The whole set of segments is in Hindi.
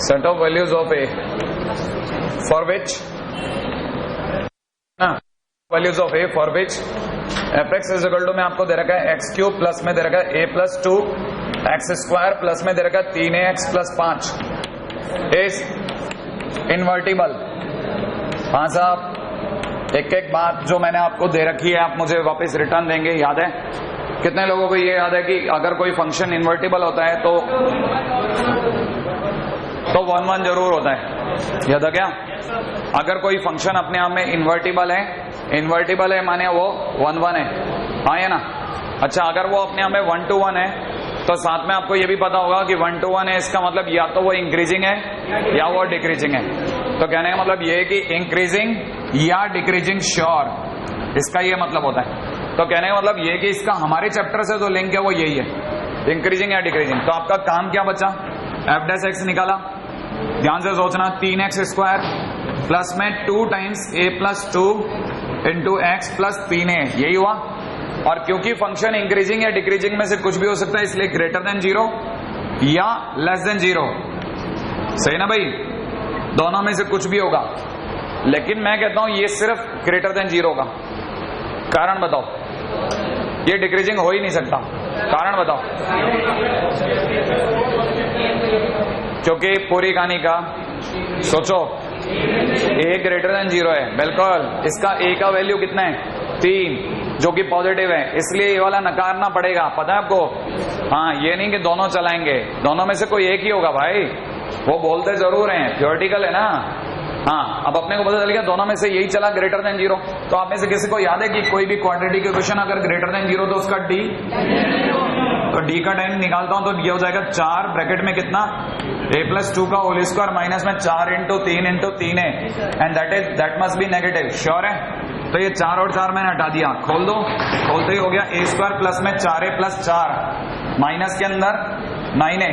Set of values of a for which values of a for which f x is equal to में आपको दे रखा है एक्स क्यूब प्लस में दे रखा है ए प्लस 2 एक्स स्क्वायर प्लस में दे रखा है 3ax प्लस 5 इज इनवर्टिबल। हाँ साहब, एक एक बात जो मैंने आपको दे रखी है आप मुझे वापस रिटर्न देंगे, याद है? कितने लोगों को ये याद है कि अगर कोई फंक्शन इनवर्टिबल होता है तो 1 1 जरूर होता है, याद है क्या? अगर कोई फंक्शन अपने आप में इनवर्टिबल है माने वो 1 1 है, हाँ है ना? अच्छा, अगर वो अपने आप में 1 to 1 है तो साथ में आपको ये भी पता होगा कि 1 to 1 है, इसका मतलब या तो वो इंक्रीजिंग है या वो डिक्रीजिंग है। तो कहने का मतलब ये है कि इंक्रीजिंग या डिक्रीजिंग श्योर, इसका ये मतलब होता है। तो कहने का मतलब ये कि इसका हमारे चैप्टर से जो लिंक है वो यही है, इंक्रीजिंग या डिक्रीजिंग। तो आपका काम क्या बचा? एफ डैश एक्स निकाला, ध्यान से सोचना, 3x स्क्वायर प्लस में 2 times a plus 2 into x plus 3a, यही हुआ। और क्योंकि फंक्शन इंक्रीजिंग या डिक्रीजिंग में से कुछ भी हो सकता है, इसलिए ग्रेटर देन 0 या लेस देन 0, सही ना भाई? दोनों में से कुछ भी होगा, लेकिन मैं कहता हूं ये सिर्फ ग्रेटर देन 0 का। कारण बताओ, ये डिक्रीजिंग हो ही नहीं सकता, कारण बताओ। क्योंकि पूरी कहानी का सोचो, a ग्रेटर देन 0 है, बिल्कुल। इसका a का वैल्यू कितना है? 3, जो कि पॉजिटिव है, इसलिए ये वाला नकारना पड़ेगा, पता है आपको? हाँ, ये नहीं कि दोनों चलाएंगे, दोनों में से कोई एक ही होगा भाई। वो बोलते जरूर हैं, थ्योरेटिकल है ना। हाँ, अब अपने को पता चल गया दोनों में से यही चला ग्रेटर देन 0। तो आप में से किसी को याद है कि कोई भी क्वाड्रेटिक इक्वेशन अगर ग्रेटर देन 0 तो उसका d, तो d का टाइम निकालता हूं तो ये हो जाएगा 4 ब्रैकेट में कितना, a प्लस 2 का होल स्क्वायर माइनस में 4 इंटू 3 इंटू 3 है, and that must be negative. Sure है? तो ये 4 और 4 मैंने हटा दिया, खोल दो, खोलते ही हो गया a स्क्वायर प्लस में 4a प्लस 4 माइनस के अंदर 9a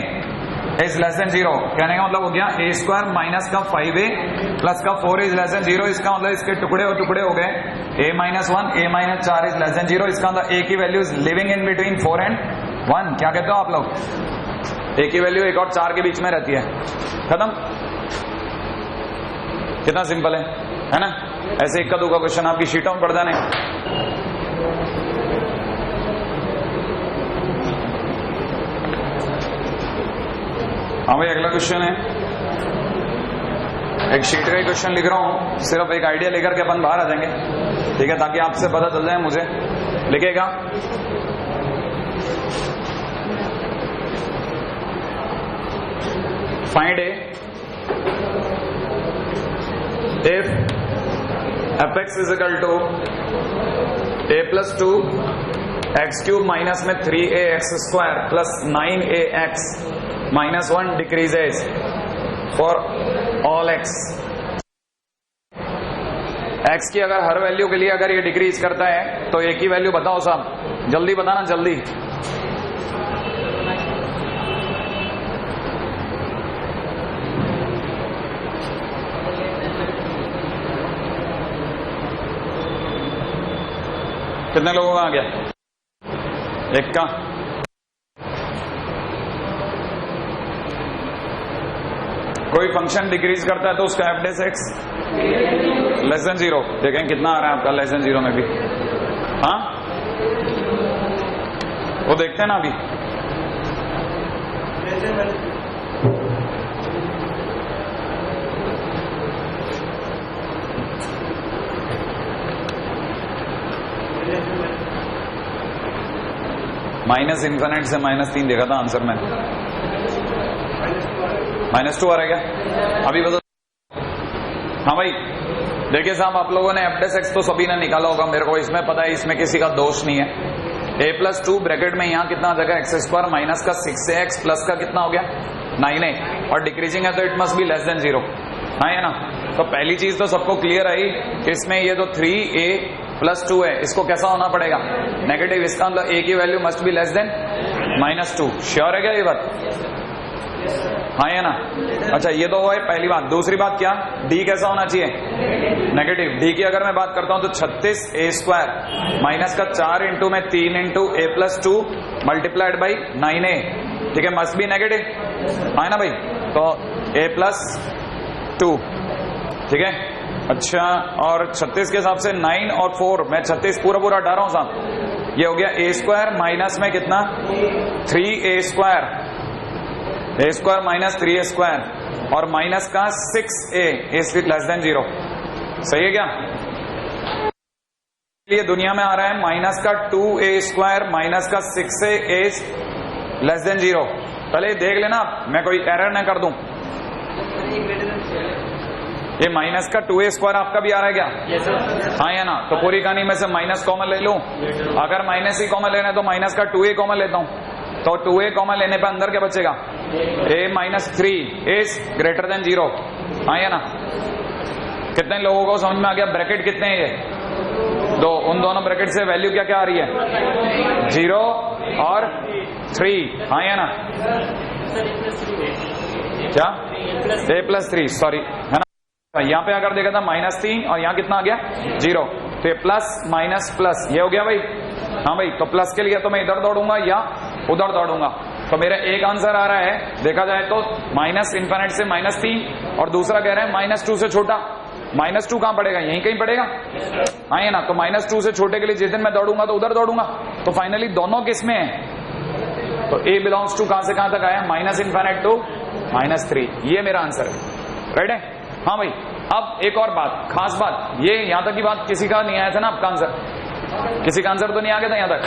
इज लेस देन 0। कहने का मतलब हो गया a स्क्वायर माइनस का 5a प्लस का 4 इज लेस देन 0। इसका मतलब इसके टुकड़े और टुकड़े हो गए, a minus 1 a minus 4 is less than 0। इसका मतलब a की value is living in between 4 and 1। क्या कहते हो आप लोग? a की वैल्यू 1 और 4 के बीच में रहती है, खत्म। कितना सिंपल है ना? ऐसे इक्का दुक्का क्वेश्चन आपकी शीटों में पड़ जाने। हाँ भाई, अगला क्वेश्चन है, एक शीट का ही क्वेश्चन लिख रहा हूं, सिर्फ एक आइडिया लेकर के अपन बाहर आ जाएंगे, ठीक है? ताकि आपसे पता चल जाए मुझे। लिखेगा find A if fx is equal to a plus 2 x cube minus में 3ax square plus 9ax minus 1 decreases for all x की अगर हर वैल्यू के लिए अगर ये डिक्रीज करता है तो a की वैल्यू बताओ साहब, जल्दी बताना, जल्दी। कितने लोगों का आ गया? एक का। कोई फंक्शन डिक्रीज करता है तो उसका F dash x less than 0, देखें कितना आ रहा है आपका लेस देन 0 में भी। हाँ, वो देखते हैं ना अभी। माइनस इन्फिनिट से -3 देखा था आंसर में, -2 आ रहा है क्या? अभी बता। हाँ भाई, देखिए साहब, आप लोगों ने एफ डैश एक्स तो सभी ने निकाला होगा, मेरे को इसमें पता है, इसमें किसी का दोष नहीं है। a प्लस 2 ब्रैकेट में यहाँ कितना आ जाएगा, एक्स स्क्वायर माइनस का 6ax प्लस का कितना हो गया 9a, और डिक्रीजिंग है तो it must be less than 0, हाँ है ना? तो पहली चीज तो सबको क्लियर आई कि इसमें ये जो 3a प्लस 2 है, इसको कैसा होना पड़ेगा, नेगेटिव। इसका मतलब a की value must be less than -2। Sure है क्या ये बात? हाँ है ना? अच्छा, ये तो वो है पहली बात। दूसरी बात क्या, d कैसा होना चाहिए, नेगेटिव। d की अगर मैं बात करता हूं तो 36a स्क्वायर माइनस का 4 इंटू में 3 into a plus 2 multiplied by 9a, ठीक है, मस्ट बी नेगेटिव, हाँ है ना भाई? तो a+2, ठीक है। अच्छा, और 36 के हिसाब से 9 और 4, मैं 36 पूरा पूरा हटा रहा हूं साहब, ये हो गया a² माइनस में कितना 3a² माइनस 3a² और माइनस का 6a <0। सही है क्या? ये दुनिया में आ रहा है माइनस का 2a² माइनस का 6a <0। पहले देख लेना मैं कोई एरर ना कर दूं। ये माइनस का 2a² आपका भी आ रहा है क्या? हाँ या ना? तो पूरी कहानी में से माइनस कॉमन ले लूं। अगर माइनस ही कॉमन लेना है तो माइनस का 2a कॉमन लेता हूं, तो 2a कॉमन लेने पे अंदर क्या बचेगा? a-3 <0। हाँ या ना? कितने लोगों को समझ में आ गया? ब्रैकेट कितने हैं ये? 2। उन दोनों ब्रैकेट से वैल्यू क्या क्या आ रही है? 0 और 3। हाँ या ना? क्या? a+3, सॉरी, है ना? यहां पे अगर देखा था -3 और यहां कितना आ गया? 0। तो ये प्लस माइनस प्लस, ये हो गया भाई। हाँ भाई, तो प्लस के लिए तो मैं इधर दौड़ूंगा या उधर दौड़ूंगा। तो मेरा एक आंसर आ रहा है, देखा जाए तो -∞ से -3, और दूसरा कह रहे हैं -2 से छोटा। -2 कहां पड़ेगा? यहीं कहीं पड़ेगा। हाँ या ना? तो -2 से छोटे के लिए जिस दिन मैं दौड़ूंगा तो उधर दौड़ूंगा। तो फाइनली दोनों किस में है? तो a बिलोंग्स टू कहां से कहां तक आया? -∞ टू -3। ये मेरा आंसर है। राइट है? हाँ भाई। अब एक और बात, खास बात, ये यहां तक की बात किसी का नहीं आया था ना आपका आंसर? किसी का आंसर तो नहीं आ गया था यहां तक?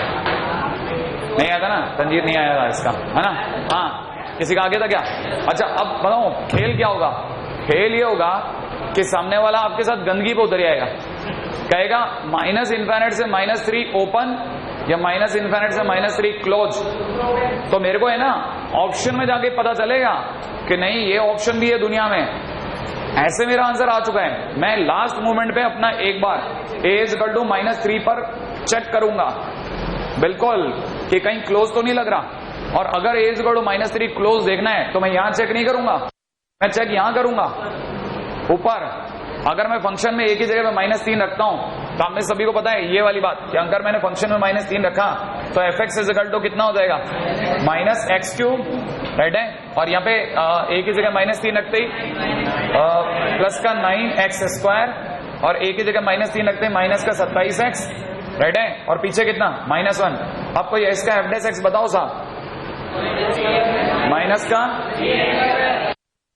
नहीं आया था ना? तंजीर नहीं आया था इसका, है ना? हाँ, किसी का आ गया था क्या? अच्छा, अब बताओ खेल क्या होगा? खेल ये होगा कि सामने वाला आपके साथ गंदगी पे उतर आएगा, कहेगा -∞ से -3 ओपन या -∞ से -3 क्लोज। तो मेरे को है ना ऑप्शन में जाके पता चलेगा कि नहीं ये ऑप्शन भी है दुनिया में। ऐसे मेरा आंसर आ चुका है। मैं लास्ट मोमेंट पे अपना एक बार a=-3 पर चेक करूंगा बिल्कुल कि कहीं क्लोज तो नहीं लग रहा। और अगर a=-3 क्लोज देखना है तो मैं यहां चेक नहीं करूंगा, मैं चेक यहां करूंगा ऊपर। अगर मैं फंक्शन में एक ही जगह पे -3 रखता हूं तो आप में सभी को पता है ये वाली बात कि अगर मैंने फंक्शन में -3 रखा तो f(x) कितना हो जाएगा? -x³, राइट है? और यहाँ पे एक ही जगह -3 रखते ही प्लस का 9x² और एक ही जगह -3 रखते ही माइनस का 27x, राइट है? और पीछे कितना? -1। आपको ये इसका f(x) बताओ साहब। माइनस का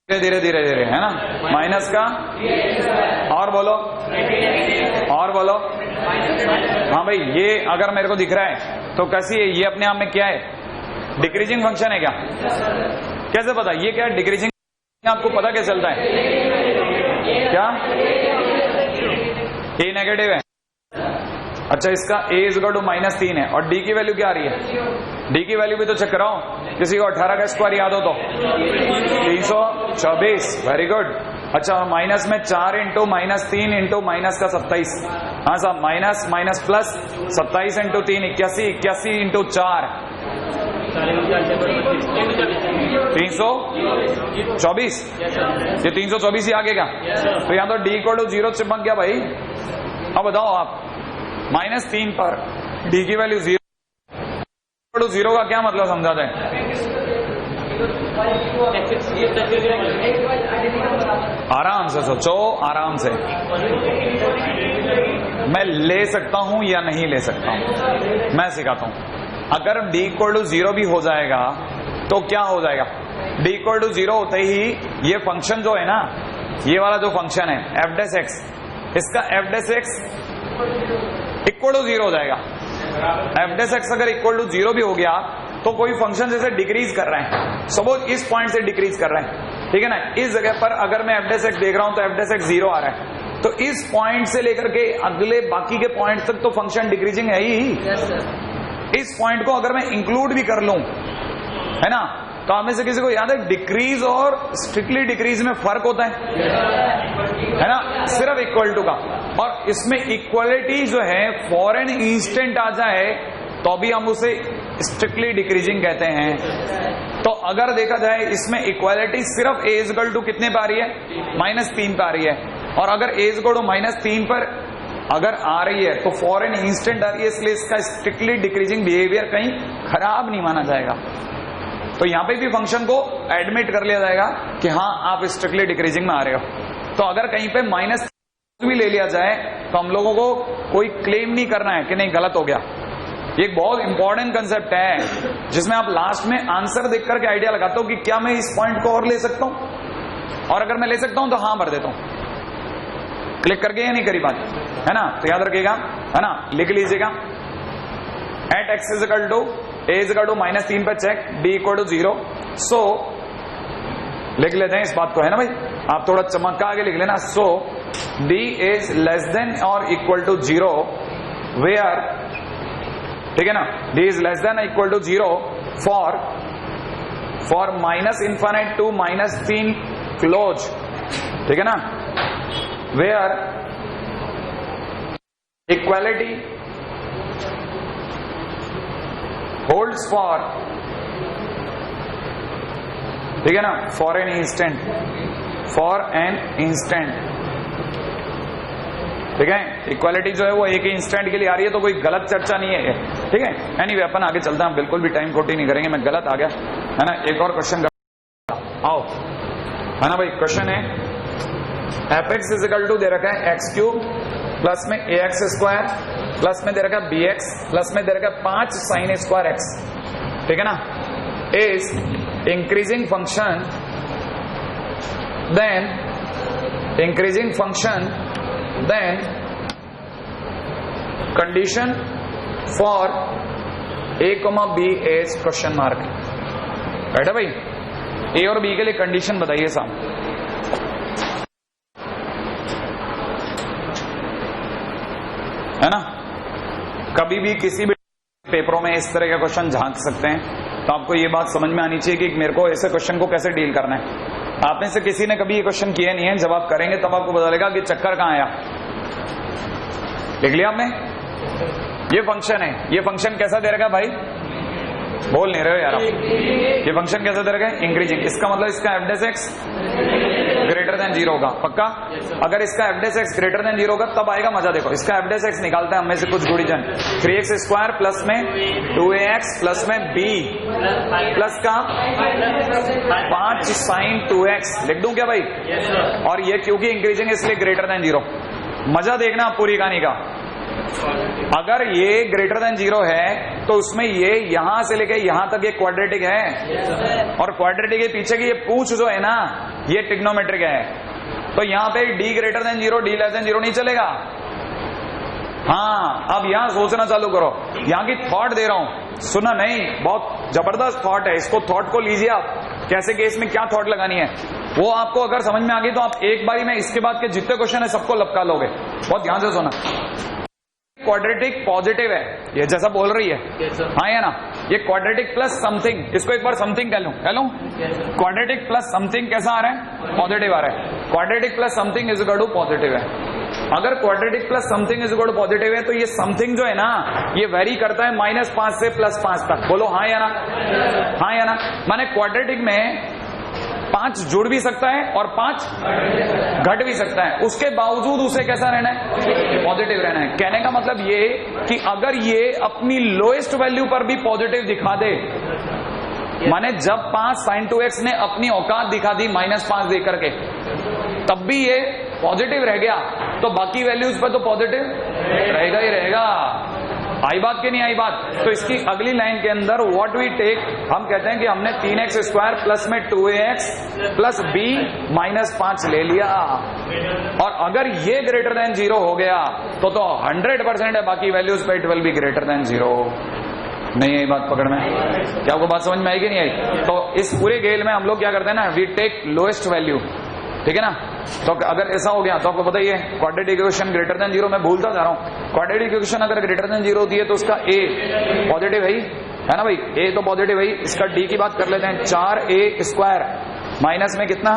धीरे धीरे धीरे, है ना? माइनस का और बोलो हाँ भाई, ये अगर मेरे को दिख रहा है तो कैसी है ये? अपने आप में क्या है? डिक्रीजिंग फंक्शन है क्या? कैसे पता ये क्या है डिक्रीजिंग? आपको पता कैसे चलता है? क्या a नेगेटिव है? अच्छा, इसका a=-3 है और d की वैल्यू क्या आ रही है? d की वैल्यू भी तो चेक कराओ। किसी को 18 का स्क्वायर याद हो तो 324, वेरी गुड। अच्छा, माइनस में 4 × -3 × माइनस का 27। हाँ साहब, माइनस प्लस 27 × 3 81, 81 × 4 324। ये 324 ही आगे क्या? तो यहाँ तो d=0 चिपक गया भाई। अब बताओ आप, -3 पर d की वैल्यू 0 का क्या मतलब समझा जाए? आराम से सोचो, आराम से। मैं ले सकता हूं या नहीं ले सकता हूं? मैं सिखाता हूं। अगर d=0 भी हो जाएगा तो क्या हो जाएगा? d=0 होते ही ये फंक्शन जो है ना, ये वाला जो फंक्शन है f(x), इसका f(x) =0 हो जाएगा। f(x) अगर =0 भी हो गया तो कोई फंक्शन जैसे डिक्रीज कर रहा है, सपोज इस पॉइंट से डिक्रीज कर रहा है, ठीक है ना? इस जगह पर अगर मैं f(x) देख रहा हूं तो f(x) 0 आ रहा है, तो इस पॉइंट से लेकर के अगले बाकी के पॉइंट तक तो फंक्शन डिक्रीजिंग है ही। इस पॉइंट को अगर मैं इंक्लूड भी कर लूं, है ना, तो आप में से किसी को याद है डिक्रीज और स्ट्रिक्टली डिक्रीज में फर्क होता है ना? सिर्फ इक्वल टू का। और इसमें इक्वलिटी जो है फॉर एन इंस्टेंट आ जाए तो भी हम उसे स्ट्रिक्टली डिक्रीजिंग कहते हैं। तो अगर देखा जाए इसमें इक्वालिटी सिर्फ a= कितने पे आ रही है? -3 पे आ रही है। और अगर a=-3 पर अगर आ रही है तो फॉर एन इंस्टेंट आ रही है, इसलिए इसका स्ट्रिक्टली डिक्रीजिंग बिहेवियर कहीं खराब नहीं माना जाएगा। तो तो यहां पे भी फंक्शन को एडमिट कर लिया जाएगा कि हाँ आप स्ट्रिक्टली डिक्रीजिंग में आ रहे हो। तो अगर कहीं पे माइनस भी ले लिया जाए तो हम लोगों को कोई क्लेम नहीं करना है कि नहीं गलत हो गया। ये एक बहुत इंपॉर्टेंट कंसेप्ट है जिसमें आप लास्ट में आंसर देख करके आइडिया लगाते हो कि क्या मैं इस पॉइंट को और ले सकता हूं, और अगर मैं ले सकता हूं तो हाँ भर देता हूं। क्लिक करके ये नहीं करी बात, है ना? तो याद रखिएगा, है ना? लिख लीजिएगा at x is equal to a is equal to -3 पे check D equal to 0। So लिख लेते हैं इस बात को, है ना भाई? आप थोड़ा चमक आगे लिख लेना। So D is less than और इक्वल टू 0 वेयर, ठीक है ना, D is less than equal to 0 for -∞ to -3 close, ठीक है ना, वेयर इक्वालिटी होल्ड्स फॉर, ठीक है ना, फॉर एन इंस्टेंट, ठीक है। इक्वालिटी जो है वो एक ही इंस्टेंट के लिए आ रही है, तो कोई गलत चर्चा नहीं है, ठीक है। एनीवे अपन आगे चलते हैं, बिल्कुल भी टाइम खोटी नहीं करेंगे। मैं गलत आ गया, है ना? एक और क्वेश्चन आओ, है ना भाई? क्वेश्चन है f x is equal to दे रखा है x³ प्लस में ax² प्लस में दे रखा है bx प्लस में दे रखा है 5 sin² x, ठीक है ना, is increasing function, then condition for a, b is question mark. बैठा भाई? ए और बी के लिए कंडीशन बताइए साहब। है ना? कभी भी किसी भी पेपरों में इस तरह के क्वेश्चन झांक सकते हैं, तो आपको ये बात समझ में आनी चाहिए कि मेरे को ऐसे क्वेश्चन को कैसे डील करना है। आप में से किसी ने कभी ये क्वेश्चन किए नहीं है, जब आप करेंगे तब आपको पता लगेगा कि चक्कर कहां आया। लिख लिया आपने? ये फंक्शन है, ये फंक्शन कैसा दे रखा है भाई? बोल नहीं रहे हो यार आप। ये फंक्शन कैसा दे रखा है? इंक्रीजिंग। इसका मतलब इसका f' ग्रेटर देन 0 होगा, पक्का? अगर इसका f' ग्रेटर देन 0 होगा तब आएगा मजा। देखो इसका f' निकालता है हमें से कुछ गुड़ीजन, 3x² प्लस में 2ax प्लस में b प्लस का 5 sin 2x। लिख दूं क्या भाई? और ये क्योंकि इंक्रीजिंग इसलिए ग्रेटर देन 0। मजा देखना पूरी कहानी का। अगर ये ग्रेटर देन 0 है तो उसमें ये यहां से लेके यहां तक ये क्वाड्रेटिक है, और क्वाड्रेटिक के पीछे की ये पूंछ जो है ना ये ट्रिग्नोमेट्रिक है। तो यहां पे d greater than 0 d less than 0 नहीं चलेगा। हाँ, अब यहां सोचना चालू करो, यहां की थॉट दे रहा हूं, सुना नहीं, बहुत जबरदस्त थॉट है। इसको थॉट को लीजिए आप, कैसे केस में क्या थॉट लगानी है वो आपको अगर समझ में आ गई तो आप एक बारी में इसके बाद के जितने क्वेश्चन है सबको लपका लोगे। बहुत ध्यान से सुना। क्वाड्रेटिक पॉजिटिव है, ये जैसा बोल रही है, हाँ या ना? ये क्वाड्रेटिक प्लस समथिंग, इसको एक बार समथिंग कह लूं। क्वाड्रेटिक प्लस समथिंग कैसा आ रहा है? पॉजिटिव आ रहा है। Quadratic plus something is equal to positive है। अगर quadratic plus something is equal to positive है तो ये समथिंग जो है ना ये वेरी करता है -5 से +5 तक। बोलो हाँ या ना? हाँ या ना? माने क्वाड्रेटिक में 5 जुड़ भी सकता है और 5 घट भी सकता है, उसके बावजूद उसे कैसा रहना है? पॉजिटिव रहना है। कहने का मतलब ये कि अगर ये अपनी लोएस्ट वैल्यू पर भी पॉजिटिव दिखा दे, माने जब 5 sin 2x ने अपनी औकात दिखा दी -5 दे करके, तब भी ये पॉजिटिव रह गया, तो बाकी वैल्यूज पर तो पॉजिटिव रहेगा ही रहेगा। आई बात के नहीं आई बात? तो इसकी अगली लाइन के अंदर व्हाट वी टेक, हम कहते हैं कि हमने 3x² प्लस में 2ax प्लस b -5 ले लिया, और अगर ये ग्रेटर देन 0 हो गया तो 100% है बाकी वैल्यूज पे it will be greater than 0। नहीं आई बात पकड़ में? क्या आपको बात समझ में आई कि नहीं आई? तो इस पूरे गेल में हम लोग क्या करते हैं ना, वी टेक लोएस्ट वैल्यू, ठीक है ना? तो अगर ऐसा हो गया तो आपको पता ही है क्वाड्रेटिक इक्वेशन ग्रेटर देन 0, मैं भूलता जा रहा हूं। क्वाड्रेटिक इक्वेशन अगर ग्रेटर देन 0 होती है तो उसका a पॉजिटिव है ना भाई? a तो पॉजिटिव है। इसका d की बात कर लेते हैं, 4a² माइनस में कितना?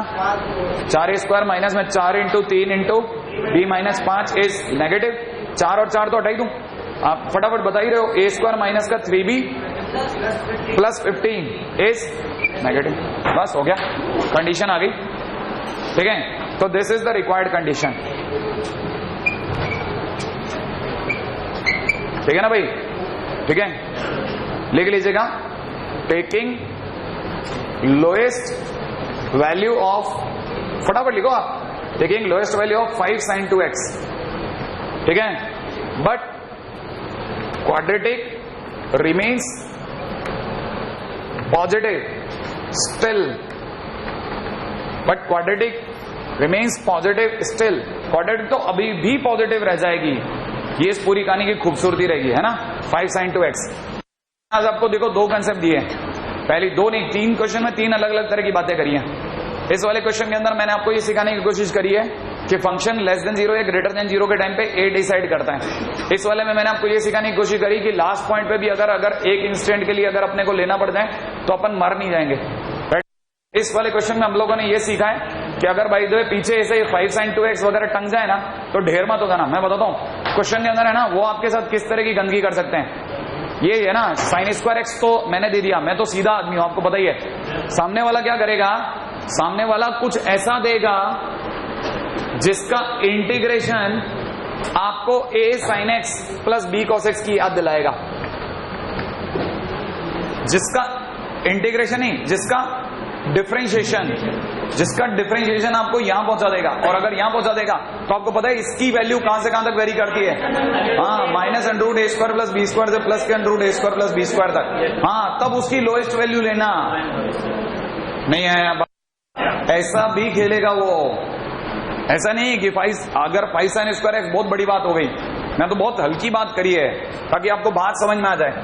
4a² माइनस में 4 × 3 × b -5 इज नेगेटिव। 4 और 4 तो हटा ही दूं, आप फटाफट बता ही रहे हो। a² माइनस का 3b प्लस 15 इज नेगेटिव। बस हो गया, कंडीशन आ गई, ठीक है? तो this is the required condition, ठीक है ना भाई? ठीक है, लिख लीजिएगा, टेकिंग लोएस्ट वैल्यू ऑफ, फटाफट लिखो आप, taking lowest value of 5 sin 2x, ठीक है, but quadratic remains positive still, but quadratic remains positive still, quadratic तो अभी भी पॉजिटिव रह जाएगी, ये इस पूरी कहानी की खूबसूरती रहेगी, है ना। 5 sin 2x। आज आपको देखो दो कंसेप्ट दिए, पहली दो नहीं 3 क्वेश्चन में 3 अलग अलग तरह की बातें करी हैं। इस वाले क्वेश्चन के अंदर मैंने आपको ये सिखाने की कोशिश करी है कि फंक्शन लेस देन 0 या ग्रेटर देन 0 के टाइम पे ए डिसाइड करता है। इस वाले में मैंने आपको ये सिखाने की कोशिश करी कि लास्ट पॉइंट पे भी अगर एक इंस्टेंट के लिए अगर अपने को लेना पड़ता है तो अपन मर नहीं जाएंगे। इस वाले क्वेश्चन में हम लोगों ने ये सीखा है कि अगर भाई दो पीछे ऐसे 5 sin 2x वगैरह टंग जाए ना तो ढेर मत होगा ना। मैं बताता हूँ क्वेश्चन के अंदर है ना, वो आपके साथ किस तरह की गंदगी कर सकते हैं। ये है ना sin2x तो मैंने दे दिया, मैं तो सीधा आदमी हूं, आपको पता ही है। सामने वाला क्या करेगा, सामने वाला कुछ ऐसा देगा जिसका इंटीग्रेशन आपको a sin x plus b cos x की याद दिलाएगा। जिसका इंटीग्रेशन ही, जिसका डिफरेंशिएशन आपको यहां पहुंचा देगा, और अगर यहां पहुंचा देगा तो आपको पता है इसकी वैल्यू कहां से कहां तक वेरी करती है। हाँ, minus under a square plus b square से प्लस के under a square plus b square तक। हाँ, तब उसकी लोएस्ट वैल्यू लेना नहीं है। ऐसा भी खेलेगा वो, ऐसा नहीं कि अगर 5 sin स्क्वायर x बहुत बड़ी बात हो गई। मैं तो बहुत हल्की बात करी है ताकि आपको बात समझ में आ जाए।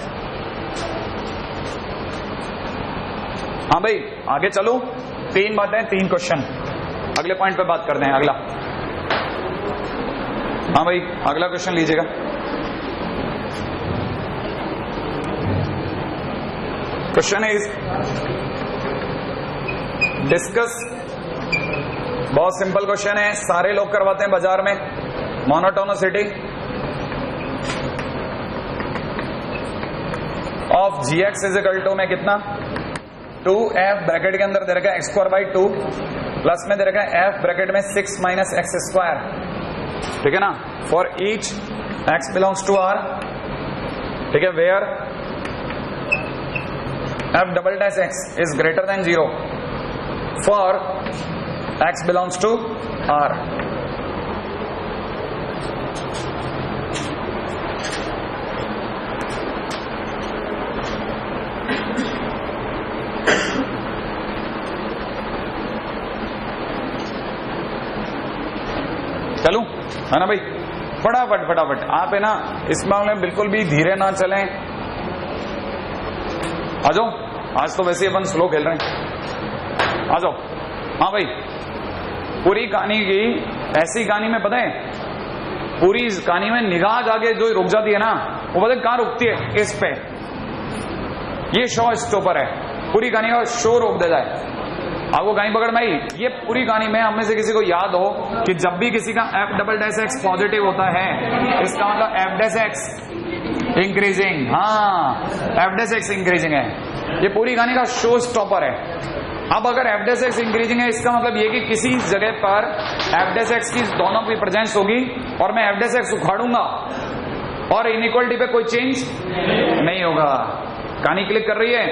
हाँ भाई आगे चलो, 3 बातें 3 क्वेश्चन, अगले पॉइंट पे बात करते हैं। अगला, हाँ भाई अगला क्वेश्चन लीजिएगा। क्वेश्चन इज डिस्कस, बहुत सिंपल क्वेश्चन है, सारे लोग करवाते हैं बाजार में। Monotonicity of gx is equal to में कितना 2f ब्रैकेट के अंदर दे रखा है x स्क्वायर बाई 2 प्लस में दे रखा है f ब्रैकेट में 6 माइनस एक्स स्क्वायर, ठीक है ना। For each x belongs to r, ठीक है, where f double dash x is greater than 0 for x belongs to r। चलूं, है ना भाई, फटाफट आप है ना इस मामले में बिल्कुल भी धीरे ना चलें। आ जाओ, आज तो वैसे अपन स्लो खेल रहे हैं, आ जाओ। हाँ भाई, पूरी कहानी की ऐसी कहानी में पता है, पूरी कहानी में निगाह जाके जो रुक जाती है ना, वो पता है कहां रुकती है, इस पे। ये शो स्टॉपर है, पूरी कहानी का शो रोक दे जाए, आपको कहीं पकड़ में आई। ये पूरी कहानी में हम में से किसी को याद हो कि जब भी किसी का f double dash x positive होता है, इसका मतलब f डैश x इंक्रीजिंग। हाँ, f डैश x इंक्रीजिंग है, ये पूरी कहानी का शो स्टॉपर है। अब अगर f डैश x इंक्रीजिंग है, इसका मतलब ये कि किसी जगह पर f डैश x की दोनों की प्रेजेंस होगी और मैं f डैश x उखाड़ूंगा और इनइक्वालिटी पे कोई चेंज नहीं होगा। कहानी क्लिक कर रही है,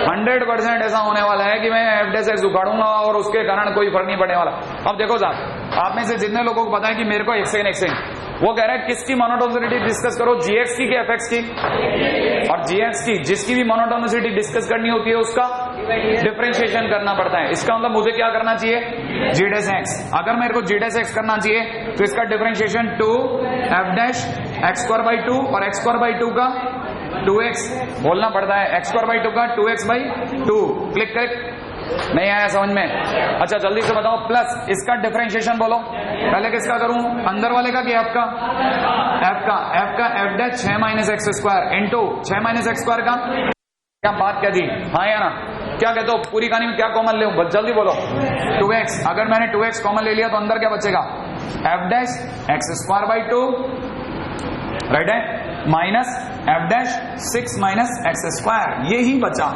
100% ऐसा होने वाला है कि मैं f डैश x उखाड़ूंगा और उसके कारण कोई फर्क नहीं पड़ने वाला। अब देखो साहब, आप में से जितने लोगों को पता है कि मेरे को एक सेकंड वो कह रहा है किसकी मोनोटोनिसिटी डिस्कस करो, gx की कि fx की, और gx की जिसकी भी मोनोटोनिसिटी डिस्कस करनी होती है उसका डिफरेंशिएशन करना पड़ता है। इसका मतलब मुझे क्या करना चाहिए, g डैश x। अगर मेरे को g डैश x करना चाहिए तो इसका differentiation 2 f dash x square by 2 और x स्क्वायर बाई 2 का 2x बोलना पड़ता है, x स्क्वायर बाई 2 का 2x बाई 2। क्लिक क्लिक, नहीं आया समझ में? अच्छा जल्दी से बताओ, प्लस इसका डिफरेंशिएशन बोलो। पहले किसका करूं, अंदर वाले का कि f का? f का f dash 6 minus x square into 6 minus x square का क्या बात क्या दी, हाँ या ना? क्या कहते हो, पूरी कहानी में क्या कॉमन ले, जल्दी बोलो। 2x, अगर मैंने 2x कॉमन ले लिया तो अंदर क्या बचेगा, f dash x square by 2, right है, minus f dash 6 minus x square, ये ही बचा।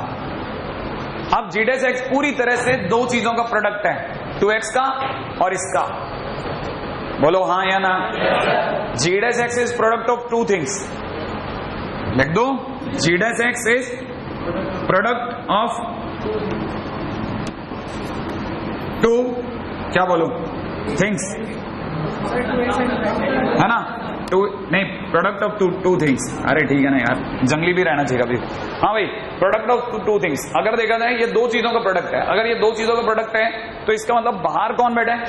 अब g डैश x पूरी तरह से दो चीजों का प्रोडक्ट है, 2x का और इसका, बोलो हाँ या ना? g dash x is product of 2 things, लिख दो, g dash x is product of two, क्या बोलूं, थिंग्स है ना, टू नहीं, प्रोडक्ट ऑफ टू थिंग्स। अरे ठीक है ना यार, जंगली भी रहना चाहिए अभी। हाँ भाई, प्रोडक्ट ऑफ टू थिंग्स। अगर देखा जाए ये दो चीजों का प्रोडक्ट है, अगर ये दो चीजों का प्रोडक्ट है तो इसका मतलब बाहर कौन बैठा है,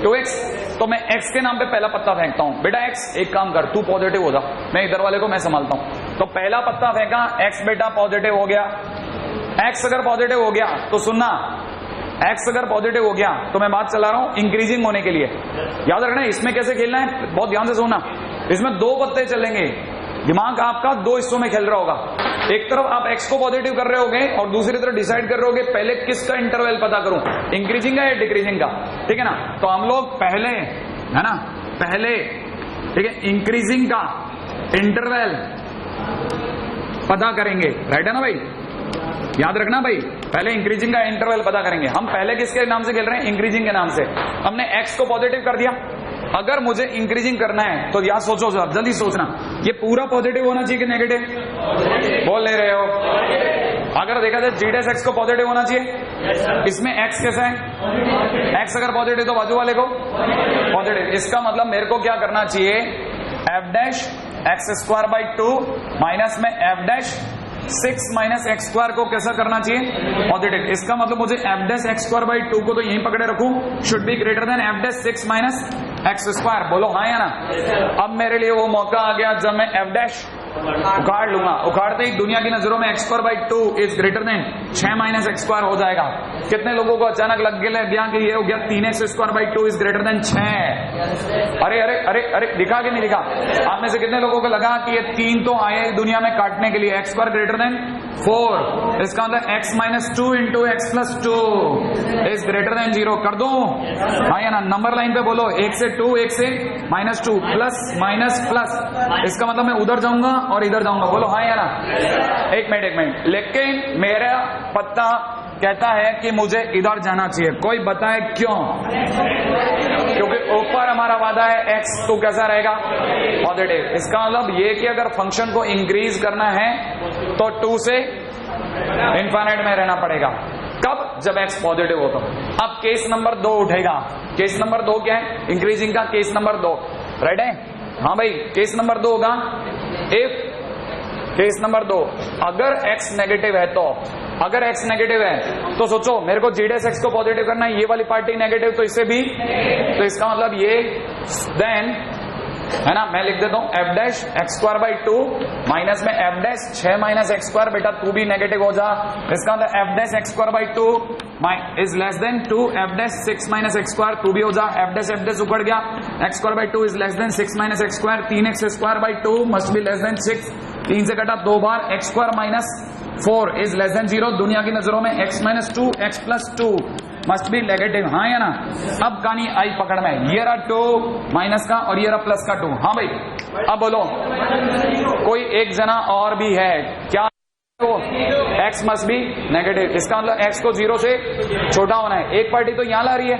2x। तो मैं x के नाम पे पहला पत्ता फेंकता हूं। बेटा x, एक काम कर, तू पॉजिटिव हो जा, मैं इधर वाले को मैं संभालता हूं। तो पहला पत्ता फेंका, x बेटा पॉजिटिव हो गया। x अगर पॉजिटिव हो गया तो सुनना, x अगर पॉजिटिव हो गया तो मैं बात चला रहा हूं इंक्रीजिंग होने के लिए। याद रखना इसमें कैसे खेलना है, बहुत ध्यान से सुनना। इसमें दो पत्ते चलेंगे, दिमाग आपका दो हिस्सों में खेल रहा होगा। एक तरफ आप x को पॉजिटिव कर रहे होगे और दूसरी तरफ डिसाइड कर रहे होगे पहले किसका इंटरवल पता करूं, इंक्रीजिंग का या डिक्रीजिंग का। ठीक है ना, तो हम लोग पहले, है ना, पहले, ठीक है, इंक्रीजिंग का इंटरवल पता करेंगे। राइट है ना भाई, याद रखना भाई, पहले इंक्रीजिंग का इंटरवल पता करेंगे। हम पहले किसके नाम से खेल रहे हैं, इंक्रीजिंग के नाम से। हमने x को पॉजिटिव कर दिया, अगर मुझे इंक्रीजिंग करना है तो यार सोचो सर, जल्दी सोचना, ये पूरा पॉजिटिव होना चाहिए कि नेगेटिव, बोल ले रहे हो। अगर देखा जाए g डैश x को पॉजिटिव होना चाहिए, इसमें x कैसा है, x अगर पॉजिटिव तो बाजू वाले को पॉजिटिव। इसका मतलब मेरे को क्या करना चाहिए, f dash x square by 2 minus में f dash 6 minus x square को कैसा करना चाहिए, पॉजिटिव। इसका मतलब मुझे f dash x square by 2 को तो यहीं पकड़े रखूं, should be greater than f dash 6 minus x square. बोलो हाँ या ना। अब मेरे लिए वो मौका आ गया जब मैं f डैश उखाड़ लूंगा। उखाड़ते ही दुनिया की नजरों में x square by 2 is greater then 6 minus x square हो जाएगा। कितने लोगों को अचानक लग गया कि ये हो गया 3x square by 2 is greater then 6। अरे अरे अरे अरे, दिखा कि नहीं दिखा? आप में से कितने लोगों को लगा कि ये 3 तो आए दुनिया में काटने के लिए, एक्स स्क्वायर ग्रेटर देन 4, इसका मतलब x minus 2 into x plus 2 is greater than 0 कर दूं? हाँ या ना? नंबर लाइन पे बोलो, 1 से 2, 1 से माइनस 2, प्लस माइनस प्लस, इसका मतलब मैं उधर जाऊंगा और इधर जाऊंगा। बोलो हाँ या ना? एक मिनट, लेकिन मेरा पत्ता कहता है कि मुझे इधर जाना चाहिए। कोई बताए क्यों? क्योंकि ऊपर हमारा वादा है x, तो कैसा रहेगा, पॉजिटिव। इसका मतलब ये कि अगर फंक्शन को इंक्रीज करना है तो 2 से इनफाइनाइट में रहना पड़ेगा। कब? जब x पॉजिटिव हो तो। अब केस नंबर 2 उठेगा। केस नंबर 2 क्या है? इंक्रीजिंग का केस नंबर 2। राइट है? हाँ भाई, केस नंबर 2 होगा इफ केस नंबर 2 अगर x नेगेटिव है तो, अगर x नेगेटिव है तो सोचो मेरे को g डैश x को पॉजिटिव करना है, ये वाली पार्टी नेगेटिव तो इसे भी, तो इसका मतलब ये देन, है ना, मैं लिख देता हूं f dash x square by 2 minus में f dash 6 minus x square. बेटा तू भी नेगेटिव हो जा, इसका मतलब f dash x square by 2 is less then 2 f dash 6 minus x square. तू भी हो जा, f डैश उखड़ गया, x square by 2 is less then 6 minus x square. 3x square by 2 must be less than 6, 3 से कटा 2 बार, x square minus 4 is less than 0। दुनिया की नजरों में x minus 2 x plus 2 must be negative. हाँ या ना? अब कहानी आई पकड़ में, ये रहा 2 माइनस का और ये रहा प्लस का 2। हाँ भाई, अब बोलो कोई एक जना और भी है क्या? तो x मस्ट बी नेगेटिव, इसका मतलब x को 0 से छोटा होना है। एक पार्टी तो यहां ला रही है,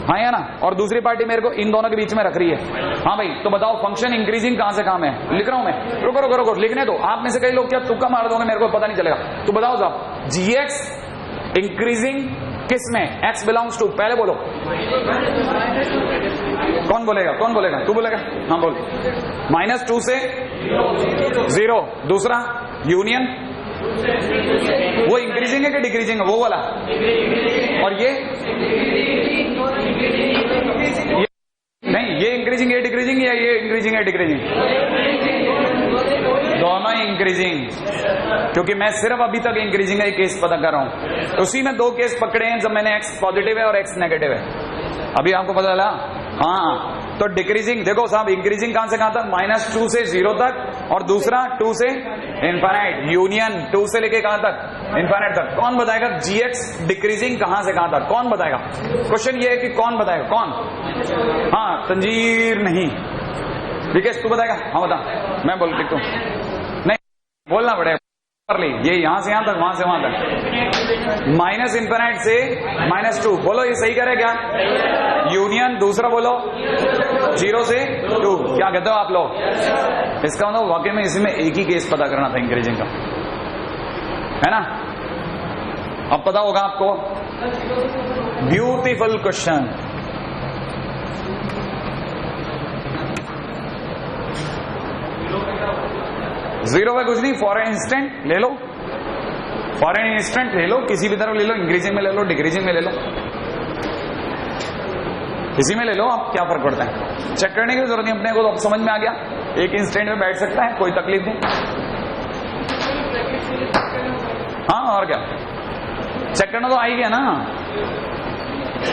हाँ या ना, और दूसरी पार्टी मेरे को इन दोनों के बीच में रख रही है। हाँ भाई, तो बताओ फंक्शन इंक्रीजिंग कहां से काम है? लिख रहा हूं मैं, रुको रुको रुको, लिखने दो। आप में से कई लोग क्या तुक्का मार दोगे, मेरे को पता नहीं चलेगा। तो बताओ साहब, gx इंक्रीजिंग किस में? x बिलोंग्स टू, पहले बोलो, कौन बोलेगा? कौन बोलेगा? तू बोलेगा? हाँ बोल। -2 से 0, दूसरा यूनियन, वो इंक्रीजिंग है कि डिक्रीजिंग है वो वाला? और ये नहीं, ये इंक्रीजिंग है डिक्रीजिंग, या ये इंक्रीजिंग है डिक्रीजिंग? दोनों ही इंक्रीजिंग, क्योंकि मैं सिर्फ अभी तक इंक्रीजिंग का केस पता कर रहा हूं। उसी में 2 केस पकड़े हैं जब मैंने x पॉजिटिव है और x नेगेटिव है। अभी आपको पता चला? हाँ, तो डिक्रीजिंग देखो साहब, इंक्रीजिंग कहां से कहां तक? -2 से 0 तक, और दूसरा 2 से इनफाइनाइट। यूनियन 2 से लेके कहां तक? इनफाइनाइट तक। कौन बताएगा gx डिक्रीजिंग कहां से कहां तक? कौन बताएगा? क्वेश्चन ये है कि कौन बताएगा? कौन? हाँ, तंजीर नहीं, विकेश तू बताएगा? हाँ बता, मैं बोल लिखता हूं। नहीं बोलना पड़ेगा, कर ली ये यहां से यहां तक, वहां से वहां तक, माइनस इनफाइनाइट से -2। बोलो ये सही करे क्या? यूनियन, दूसरा बोलो 0 से 2। क्या कहते हो आप लोग? इसका मतलब वाकई में इसी में एक ही केस पता करना था इंक्रीजिंग का, है ना? अब पता होगा आपको। Beautiful question. जीरो पे कुछ नहीं, फॉर एन इंस्टेंट ले लो, फॉर एन इंस्टेंट ले लो, किसी भी तरफ ले लो, इंक्रीजिंग में ले लो, डिक्रीजिंग में ले लो, इसी में ले लो आप, क्या फर्क पड़ता है। चेक करने की जरूरत नहीं, अपने को तो समझ में आ गया, एक इंस्टेंट में बैठ सकता है, कोई तकलीफ नहीं। हाँ और क्या, चेक करना तो आ ही गया ना।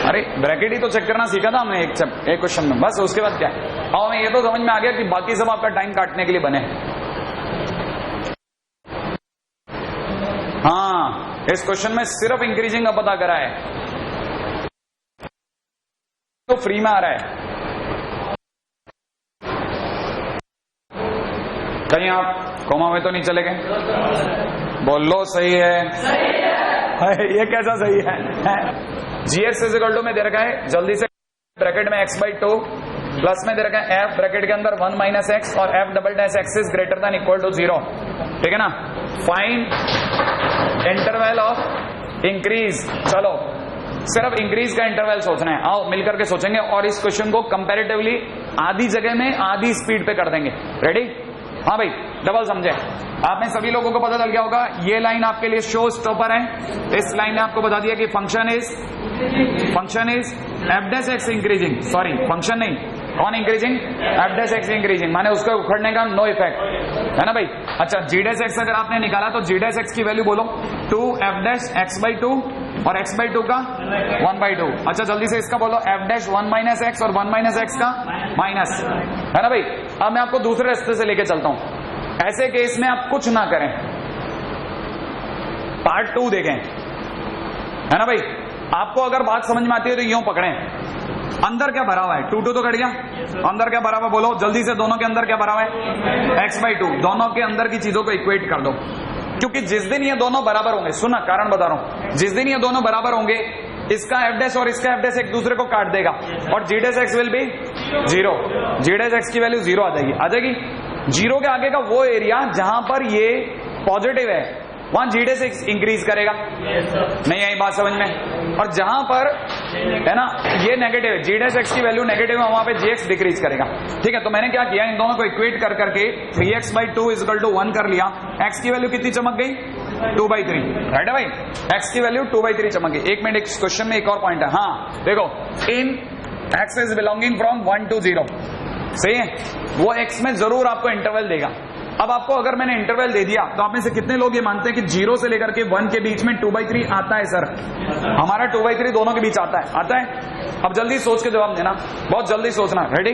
अरे ब्रैकेट ही तो चेक करना सीखा था हमने एक क्वेश्चन में, बस उसके बाद क्या। और हमें ये तो समझ में आ गया कि बाकी सब आपका टाइम काटने के लिए बने। हाँ, इस क्वेश्चन में सिर्फ इंक्रीजिंग का पता करा है, तो फ्री में आ रहा है। कहीं आप कोमा में तो नहीं चले गए? बोल लो सही है, ये कैसा सही है? GX इज इक्वल टू में दे रखा है, जल्दी से ब्रैकेट में x/2 प्लस में दे रखा है f ब्रैकेट के अंदर 1 - x और f double dash x is greater than equal to 0, ठीक है ना। Find interval of increase. चलो सिर्फ इंक्रीज का इंटरवल सोचना है, आओ मिलकर के सोचेंगे और इस क्वेश्चन को कंपैरेटिवली आधी जगह में आधी स्पीड पे कर देंगे। रेडी? हाँ भाई, डबल समझे। आपने सभी लोगों को पता चल गया होगा, ये लाइन आपके लिए शो स्टॉपर है। इस लाइन ने आपको बता दिया कि function is f dash x increasing, sorry function नहीं, कौन increasing? f dash x increasing, माने उसको उखड़ने का नो इफेक्ट है ना भाई। अच्छा, g डैश x अगर आपने निकाला तो g डैश x की वैल्यू बोलो 2f डैश x/2 और x/2 का 1/2। अच्छा जल्दी से इसका बोलो f डैश 1 - x और 1 - x का माइनस, है ना भाई। अब मैं आपको दूसरे रास्ते से लेके चलता हूं। ऐसे केस में आप कुछ ना करें, पार्ट 2 देखें, है ना भाई। आपको अगर बात समझ में आती है तो यूं पकड़ें, अंदर क्या भरा हुआ है? 2 तो कट गया, अंदर क्या भरा हुआ बोलो जल्दी से, दोनों के अंदर क्या भरा हुआ है? x/2। दोनों के अंदर की चीजों को इक्वेट कर दो, क्योंकि जिस दिन ये दोनों बराबर होंगे, सुना कारण बता रहा हूं, जिस दिन ये दोनों बराबर होंगे इसका f डैश और इसका f डैश एक दूसरे को काट देगा और g dash x will be 0, g dash x की वैल्यू 0 आ जाएगी। 0 के आगे का वो एरिया जहां पर ये पॉजिटिव है वहां g डैश x इंक्रीज करेगा। नहीं आई बात समझ में? और जहां पर है ना ये नेगेटिव है, g डैश x की वैल्यू नेगेटिव है, वहां पे gx डिक्रीज करेगा। ठीक है, तो मैंने क्या किया, इन दोनों को इक्वेट कर करके 3x/2 इज इक्वल टू 1 कर लिया। x की वैल्यू कितनी चमक गई? 2/3, राइट है भाई। x की वैल्यू 2/3 चमक गई। एक मिनट, इस क्वेश्चन में एक और पॉइंट है। हाँ देखो, इन x is belonging from 1 to 0, सही है, वो x में जरूर आपको इंटरवल देगा। अब आपको अगर मैंने इंटरवल दे दिया तो आप में से कितने लोग ये मानते हैं कि 0 से लेकर के 1 के बीच में 2/3 आता है? सर हमारा 2/3 दोनों के बीच आता है, आता है। अब जल्दी सोच के जवाब देना, बहुत जल्दी सोचना। रेडी?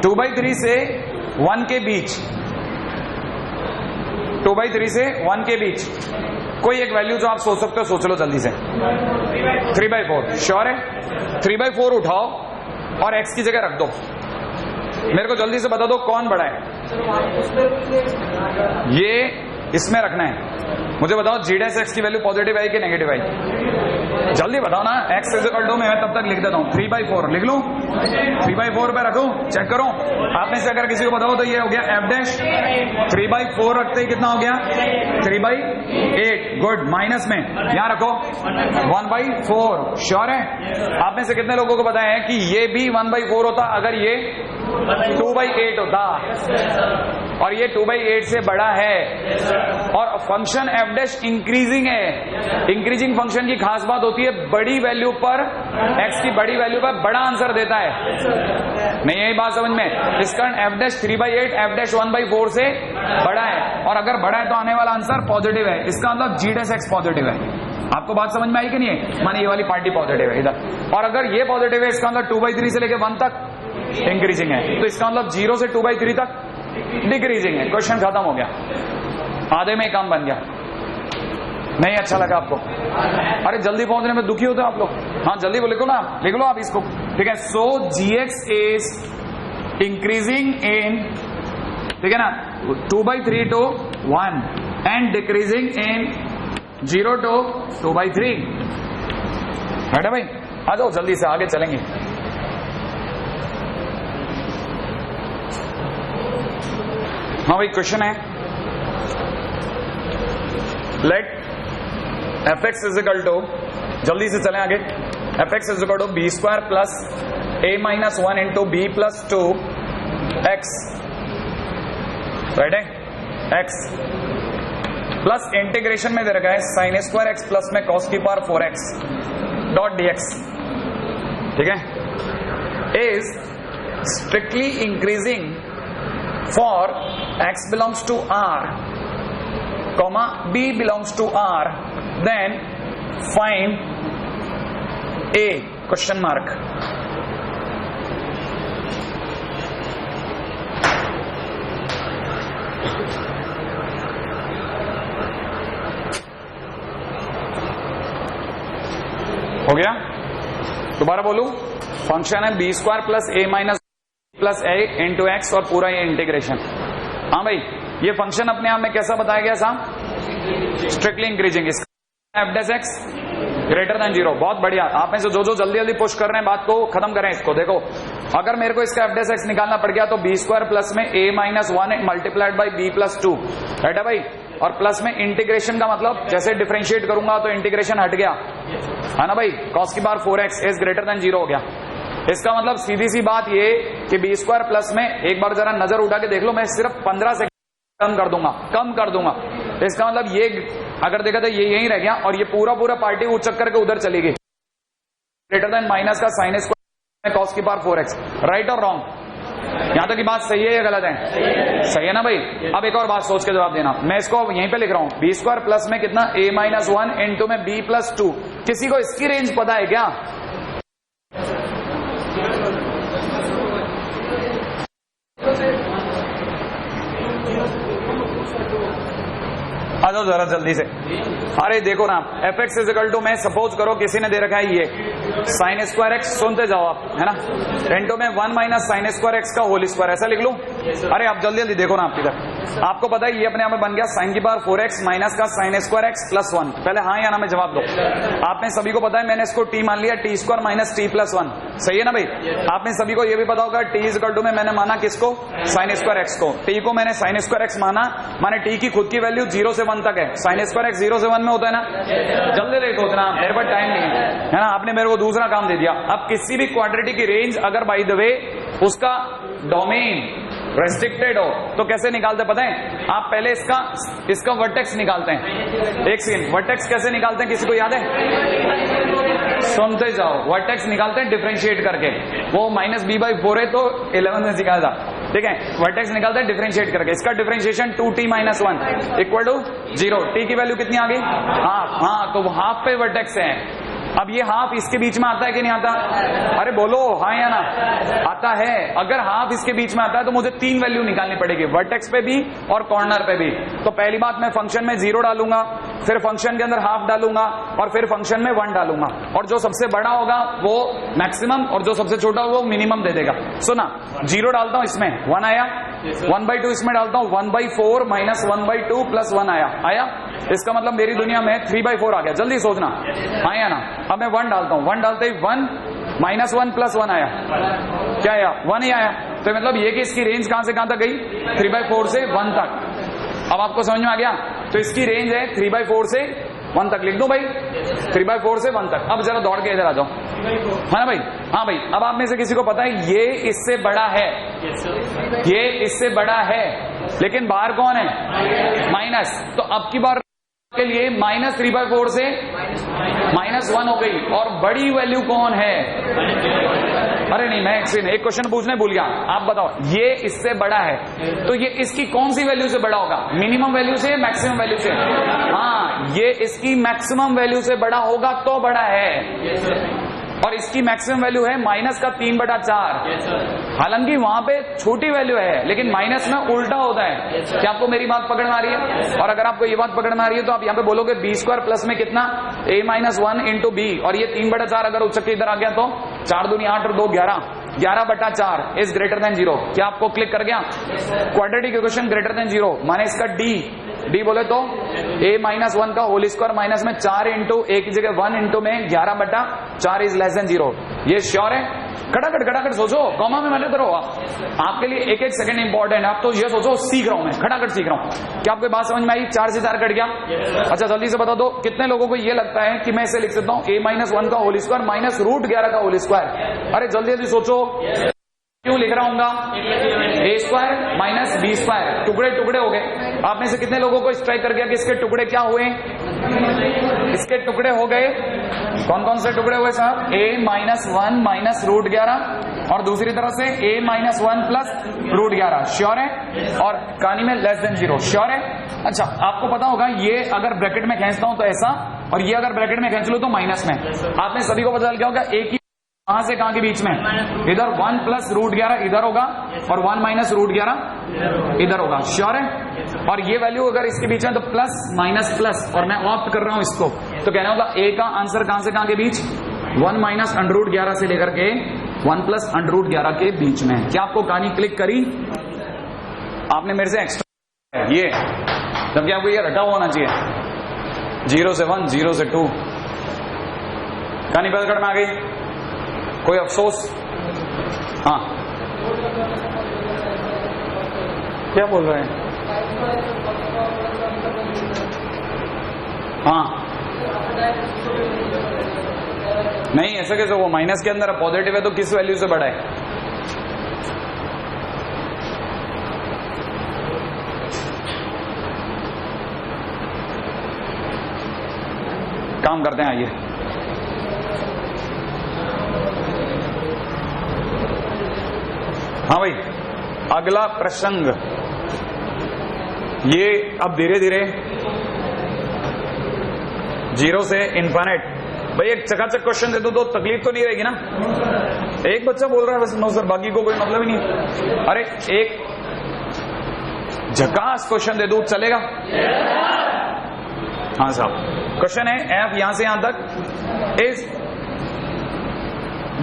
2/3 से 1 के बीच, 2/3 से 1 के बीच कोई एक वैल्यू जो आप सोच सकते हो, सोच लो जल्दी से। 3/4 श्योर है? 3/4 उठाओ और x की जगह रख दो। मेरे को जल्दी से बता दो कौन बड़ा है? ये इसमें रखना है। मुझे बताओ g डैश x की वैल्यू पॉजिटिव है कि नेगेटिव है? जल्दी बताओ ना। x इज इक्वल टू में मैं तब तक लिख देता हूं 3/4, लिख लूं 3/4 पे रखूं, चेक करो। आप में से अगर किसी को बताओ तो ये हो गया f डैश 3/4 रखते ही कितना हो गया? 3/8। गुड, माइनस में यहां रखो 1/4। श्योर है? आप में से कितने लोगों को पता है कि ये भी 1/4 होता अगर ये 2/8 होता, और ये 2/8 से बड़ा है, और फंक्शन f डैश इंक्रीजिंग है। इंक्रीजिंग फंक्शन की खास बात होती है बड़ी वैल्यू पर, x की बड़ी वैल्यू पर बड़ा आंसर देता है। नहीं यही बात समझ में? इस कारण f डैश 3/8 f डैश 1/4 से बड़ा है, और अगर बड़ा है तो आने वाला आंसर पॉजिटिव है। इसका मतलब g डैश x पॉजिटिव है। आपको बात समझ में आई कि नहीं है? माने ये वाली पार्टी पॉजिटिव है इधर, और अगर ये पॉजिटिव है इसका मतलब 2/3 से लेकर 1 तक इंक्रीजिंग है, तो इसका मतलब 0 से 2/3 तक डिक्रीजिंग है। क्वेश्चन खत्म हो गया, आधे में काम बन गया। नहीं अच्छा लगा आपको? अरे जल्दी पहुंचने में दुखी होते हो आप लोग। हाँ जल्दी लिखो ना, लिख लो आप इसको। ठीक है, सो gx इज इंक्रीजिंग इन, ठीक है ना, 2/3 to 1 and decreasing in 0 to 2/3। है भाई? आ जाओ जल्दी से, आगे चलेंगे। हाँ भाई, क्वेश्चन है, late f(x) is equal to जल्दी से चलें आगे। F x is equal to b square plus a minus 1 into b plus 2 x, right है, एक्स प्लस इंटीग्रेशन में दे रखा है साइन स्क्वायर एक्स प्लस में कॉस की पावर 4x डॉट dx, ठीक है, is strictly increasing for x belongs to r, comma b belongs to r, then find a question mark। हो गया? दोबारा बोलूं, फंक्शन है B square plus a minus plus A into x और पूरा ये इंटीग्रेशन। हाँ भाई, ये फंक्शन अपने आप में कैसा बताया गया साहब? Strictly increasing. इसका f dash x greater than 0। बहुत बढ़िया। आप में से जो जल्दी जल्दी पुश कर रहे हैं बात को खत्म करें इसको। देखो, अगर मेरे को इसका एफ डैश एक्स निकालना पड़ गया तो बी स्क्वायर प्लस में a minus 1 multiplied by b plus 2, right है भाई, और प्लस में इंटीग्रेशन का मतलब जैसे डिफरेंशिएट करूंगा तो इंटीग्रेशन हट गया, है ना भाई, कॉस की power 4x is greater than 0 हो गया। इसका मतलब सीधी सी बात ये कि बी स्क्वायर प्लस में, एक बार जरा नजर उठा के देख लो, मैं सिर्फ 15 सेकंड कम कर दूंगा। तो इसका मतलब ये अगर देखा तो ये यही रह गया और ये पूरा पार्टी उठ चक्कर के उधर चली गई। ग्रेटर देन माइनस का साइन स्क्वायर कॉस की पावर 4x, राइट और रॉन्ग? यहां तक की बात सही है या गलत है? सही है ना भाई। अब एक और बात सोच के जवाब देना। मैं इसको यहीं पे लिख रहा हूं, बी स्क्वायर प्लस में कितना, ए माइनस 1 इंटू में बी प्लस 2। किसी को इसकी रेंज पता है क्या? आ जाओ जरा जल्दी से। अरे देखो ना, f x is equal to, मैं सपोज करो किसी ने दे रखा है ये साइन स्क्वायर एक्स, सुनते जाओ आप, है ना, इंटू में 1 माइनस साइन स्क्वायर एक्स का होल स्क्वायर, ऐसा लिख लूं? अरे आप जल्दी जल्दी देखो ना, आप इधर आपको पता है ये अपने आप में बन गया साइन की पावर 4x माइनस का साइन स्क्वायर एक्स प्लस 1। पहले हाँ या ना में जवाब दो। आपने सभी को पता है, मैंने इसको टी मान लिया, T square minus T plus 1, सही है ना भाई। आपने सभी को ये भी पता होगा टी इज इक्वल टू में मैंने माना किसको, साइन स्क्वायर एक्स को। टी को मैंने साइन स्क्वायर एक्स माना, माने टी की खुद की वैल्यू 0 से 1 तक है, साइन स्क्वायर एक्स 0 से 1 में होता है ना। जल्दी देखो इतना, मेरे पास टाइम नहीं है ना, आपने मेरे को दूसरा काम दे दिया। अब किसी भी क्वाड्रेटिक की रेंज अगर बाय द वे उसका डोमेन रेस्ट्रिक्टेड हो तो कैसे निकालते पता है? आप पहले इसका वर्टेक्स निकालते हैं। एक सेकंड, वर्टेक्स कैसे निकालते हैं किसी को याद है? सुनते जाओ। वर्टेक्स निकालते हैं डिफरेंशिएट करके, वो माइनस बी बाई 4 है तो 11 में सिखाया था, ठीक है। वर्टेक्स निकालते हैं डिफरेंशिएट करके, इसका differentiation 2t minus 1 equal to 0। T की वैल्यू कितनी आ गई? हाफ। हाँ, तो हाफ पे वर्टेक्स है। अब ये हाफ इसके बीच में आता है कि नहीं आता? अरे बोलो हाँ या ना, आता है। अगर हाफ इसके बीच में आता है तो मुझे 3 वैल्यू निकालनी पड़ेगी, वर्टेक्स पे भी और कॉर्नर पे भी। तो पहली बात, मैं फंक्शन में 0 डालूंगा, फिर फंक्शन के अंदर हाफ डालूंगा और फिर फंक्शन में 1 डालूंगा, और जो सबसे बड़ा होगा वो मैक्सिमम और जो सबसे छोटा होगा वो मिनिमम दे देगा। सुना, 0 डालता हूं, इसमें 1 आया, 1/2 इसमें डालता हूं, 1/4 माइनस 1/2 प्लस 1 आया। इसका मतलब मेरी दुनिया में 3/4 आ गया। जल्दी सोचना, हाँ या ना। अब मैं 1 डालता हूं, 1 डालते ही 1 माइनस 1 प्लस 1 आया, क्या आया? 1 ही आया। तो मतलब ये कि इसकी रेंज कहां से कहां तक गई? 3/4 से 1 तक। अब आपको समझ में आ गया? तो इसकी रेंज है 3/4 से 1 तक। लिख दो भाई, 3/4 से 1 तक। अब जरा दौड़ के इधर आ जाओ, है ना भाई? हाँ भाई, अब आप में से किसी को पता है ये इससे बड़ा है, ये इससे बड़ा है, लेकिन बाहर कौन है? माइनस। तो अब की बार के लिए माइनस 3/4 से -1 हो गई, और बड़ी वैल्यू कौन है? अरे नहीं, मैं एक क्वेश्चन पूछने भूल गया। आप बताओ, ये इससे बड़ा है तो ये इसकी कौन सी वैल्यू से बड़ा होगा? मिनिमम वैल्यू से, मैक्सिमम वैल्यू से? हाँ, ये इसकी मैक्सिमम वैल्यू से बड़ा होगा तो बड़ा है, और इसकी मैक्सिमम वैल्यू है माइनस का 3/4। हालांकि वहां पे छोटी वैल्यू है, लेकिन माइनस में उल्टा होता है। क्या आपको मेरी बात पकड़ में आ रही है? और अगर आपको ये बात पकड़ में आ रही है तो आप यहाँ पे बोलोगे बी स्क्वायर प्लस में कितना, a माइनस 1 इंटू बी, और ये 3/4 अगर उच्चक के इधर आ गया तो 4 दूनी 8 और 2 11, 11/4 इज ग्रेटर देन 0। क्या आपको क्लिक कर गया? क्वाड्रेटिक इक्वेशन ग्रेटर देन 0 माने इसका डी बोले तो a माइनस 1 का होल स्क्वायर माइनस में 4 इंटू a की जगह 1 इंटू में 11/4 इज लेस देन 0। ये श्योर है? खटाखट सोचो, कॉमा में मैंने करो आपके लिए एक एक सेकंड इंपॉर्टेंट है। आप तो ये सोचो सीख रहा हूं मैं, खटाखट सीख रहा हूं। क्या आपको बात समझ में आई? 4 से 4 कट गया। अच्छा जल्दी से बता दो कितने लोगों को ये लगता है कि मैं इसे लिख सकता हूं a-1 का होल स्क्वायर माइनस √11 का होल स्क्वायर। अरे जल्दी जल्दी सोचो, क्यों लिख रहा हूँ? ए स्क्वायर माइनस बी स्क्वायर, टुकड़े टुकड़े हो गए। आप में से कितने लोगों को स्ट्राइक कर गया कि इसके टुकड़े क्या हुए? इसके टुकड़े हो गए। कौन कौन से टुकड़े हुए साहब? a-1 माइनस √11 और दूसरी तरफ से a-1 प्लस √11। श्योर है? और कहानी में लेस देन 0। श्योर है? अच्छा आपको पता होगा ये अगर ब्रैकेट में खींचता हूं तो ऐसा, और ये अगर ब्रैकेट में खींच लो तो माइनस में। आप में सभी को पता चल गया होगा एक ही कहां से कहां के बीच में? इधर 1 प्लस √11 इधर होगा और 1 माइनस √11 इधर होगा। श्योर है? और ये वैल्यू अगर इसके बीच में तो प्लस माइनस प्लस, और मैं ऑप्ट कर रहा हूं इसको, तो कहना होगा ए का आंसर कहां से कहां के बीच? 1 माइनस √11 से लेकर के 1 प्लस √11 के बीच में। क्या आपको कहानी क्लिक करी? आपने मेरे से एक्स्ट्रा ये, जबकि आपको ये रटा हुआ होना चाहिए। 0 से 1, 0 से 2। कहानी पकड़ में आ गई? कोई अफसोस? हाँ क्या बोल रहे हैं? हाँ नहीं, ऐसा कैसे? वो माइनस के अंदर है, पॉजिटिव है तो किस वैल्यू से बड़ा है? काम करते हैं, आइए। हाँ भाई, अगला प्रसंग ये अब धीरे धीरे 0 से इनफाइनाइट। भाई एक चकाचक क्वेश्चन दे दो तो तकलीफ तो नहीं रहेगी ना? एक बच्चा बोल रहा है बस, नो सर, बाकी को कोई मतलब ही नहीं। अरे एक झकास क्वेश्चन दे दो चलेगा? हाँ साहब, क्वेश्चन है f यहां से यहां तक इज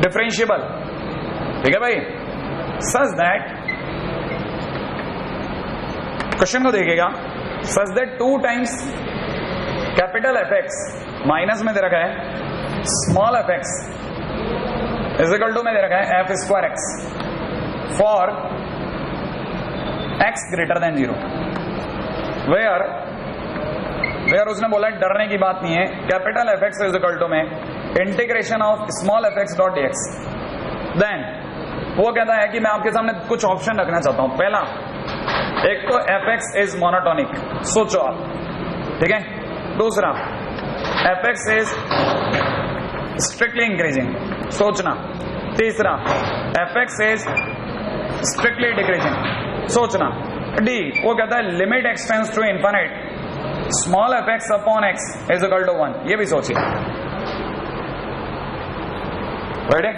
डिफरेंशिएबल, ठीक है भाई, सच दैट, क्वेश्चन को देखेगा, such that 2 times capital fx minus में दे रखा है small fx is equal to में दे रखा है f square x for x greater than 0, where उसने बोला डरने की बात नहीं है, capital fx is equal to में integration of small fx dot dx। Then वो कहता है कि मैं आपके सामने कुछ ऑप्शन रखना चाहता हूं। पहला, एक तो fx इज मोनोटोनिक, सोचो आप, ठीक है। दूसरा, fx इज स्ट्रिक्टली इंक्रीजिंग, सोचना। तीसरा, fx इज स्ट्रिक्टली डिक्रीजिंग, सोचना। डी, वो कहता है limit x tends to infinite small fx upon x is equal to 1। ये भी सोचिए, रेडी?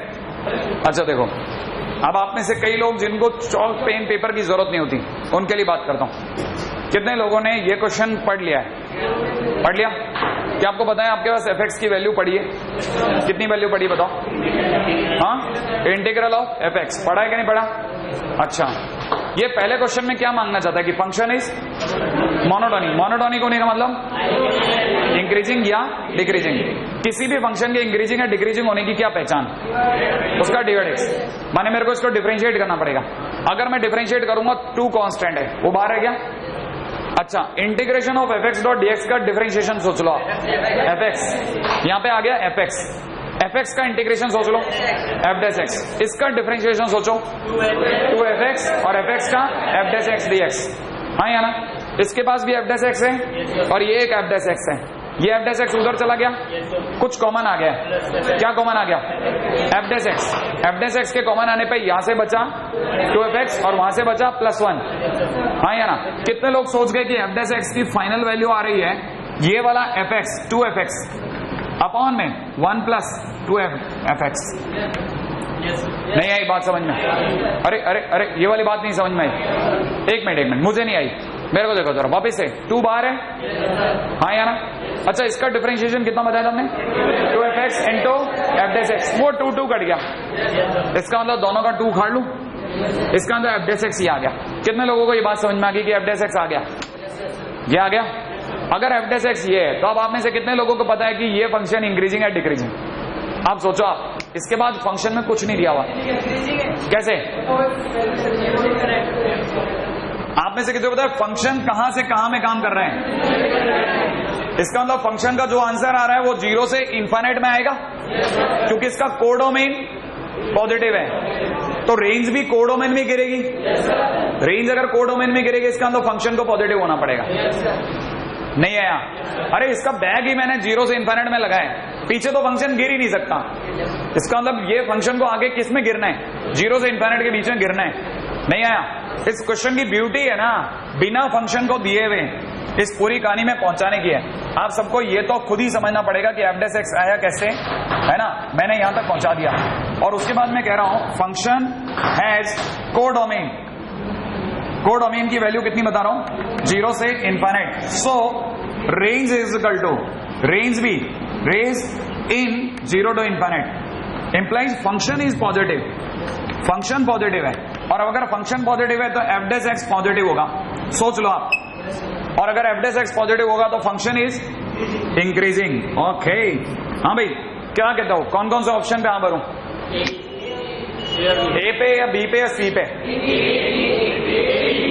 अच्छा देखो, अब आप में से कई लोग जिनको चॉक पेन पेपर की जरूरत नहीं होती, उनके लिए बात करता हूं। कितने लोगों ने ये क्वेश्चन पढ़ लिया है? पढ़ लिया? क्या आपको पता है आपके पास fx की वैल्यू पढ़ी है? कितनी वैल्यू पढ़ी बताओ? हाँ, इंटीग्रल ऑफ fx पढ़ा है कि नहीं पढ़ा? अच्छा, ये पहले क्वेश्चन में क्या मांगना चाहता है कि फंक्शन इज मोनोटोनिक। मोनोटोनिक होने का मतलब इंक्रीजिंग या डिक्रीजिंग। किसी भी फंक्शन के इंक्रीजिंग या डिक्रीजिंग होने की क्या पहचान? उसका डिवाइड एक्स, माने मेरे को इसको डिफरेंशिएट करना पड़ेगा। अगर मैं डिफरेंशिएट करूंगा 2 कांस्टेंट है, वो बाहर है क्या? अच्छा, integration of fx dot dx का डिफरेंशिएशन सोच लो आप। fx यहां पे आ गया, fx का इंटीग्रेशन सोच लो f डैश x, इसका डिफरेंशिएशन सोचो 2fx और fx का f डैश x dx। हाँ या ना? इसके पास भी f डैश x है और ये एक f डैश x है। ये f डैश x उधर चला गया, कुछ कॉमन आ गया। क्या कॉमन आ गया? f dash x। f dash x के कॉमन आने पे यहां से बचा 2fx और वहां से बचा +1। हाँ या ना? कितने लोग सोच गए कि f डैश x की फाइनल वैल्यू आ रही है ये वाला fx 2fx अपॉन में 1 प्लस 2fx। नहीं आई बात समझ में? अरे अरे अरे, ये वाली बात नहीं समझ में आई। एक मिनट, मुझे नहीं आई, मेरे को देखो जरा वापिस से। 2 बाहर है, हाँ या ना? अच्छा, इसका डिफरेंशिएशन कितना बताया तुमने? 2fx into f dash x, वो 2 कट गया। इसका मतलब दोनों का 2 खाड़ लू, इसका अंदर f डैश x ये आ गया। कितने लोगों को ये बात समझ में आ गई कि f डैश x आ गया? ये आ गया। अगर f डैश x ये है तो अब आप में से कितने लोगों को पता है कि ये फंक्शन इंक्रीजिंग है डिक्रीजिंग? आप सोचो, आप इसके बाद फंक्शन में कुछ नहीं दिया हुआ। कैसे? आप में से किसी को पता है फंक्शन कहां से कहां में काम कर रहे हैं? इसका मतलब फंक्शन का जो आंसर आ रहा है वो 0 से इनफाइनाइट में आएगा, क्योंकि इसका कोडोमेन पॉजिटिव है, तो रेंज भी कोडोमेन में गिरेगी। रेंज अगर कोडोमेन में गिरेगी इसका मतलब फंक्शन को पॉजिटिव होना पड़ेगा। नहीं आया? अरे इसका बैग ही मैंने 0 से इनफाइनाइट में लगाया, पीछे तो फंक्शन गिर ही नहीं सकता। इसका मतलब ये फंक्शन को आगे किस में गिरना है? 0 से इनफाइनाइट के बीच में गिरना है। नहीं आया? इस क्वेश्चन की ब्यूटी है ना, बिना फंक्शन को दिए हुए इस पूरी कहानी में पहुंचाने की है। आप सबको ये तो खुद ही समझना पड़ेगा कि f' x आया कैसे, है ना। मैंने यहां तक पहुंचा दिया और उसके बाद मैं कह रहा हूं फंक्शन हैज कोडोमेन। कोडोमेन की वैल्यू कितनी बता रहा हूं? 0 से infinite. So range is equal to range भी range in 0 to infinite implies function is positive. Function positive है और अगर फंक्शन पॉजिटिव है तो f' x पॉजिटिव होगा। सोच लो आप। और अगर f' x पॉजिटिव होगा तो फंक्शन इज इंक्रीजिंग। ओके, हाँ भाई क्या कहता हूं? कौन कौन से ऑप्शन पे हाँ भरूं? ए पे या बी पे या सी पे?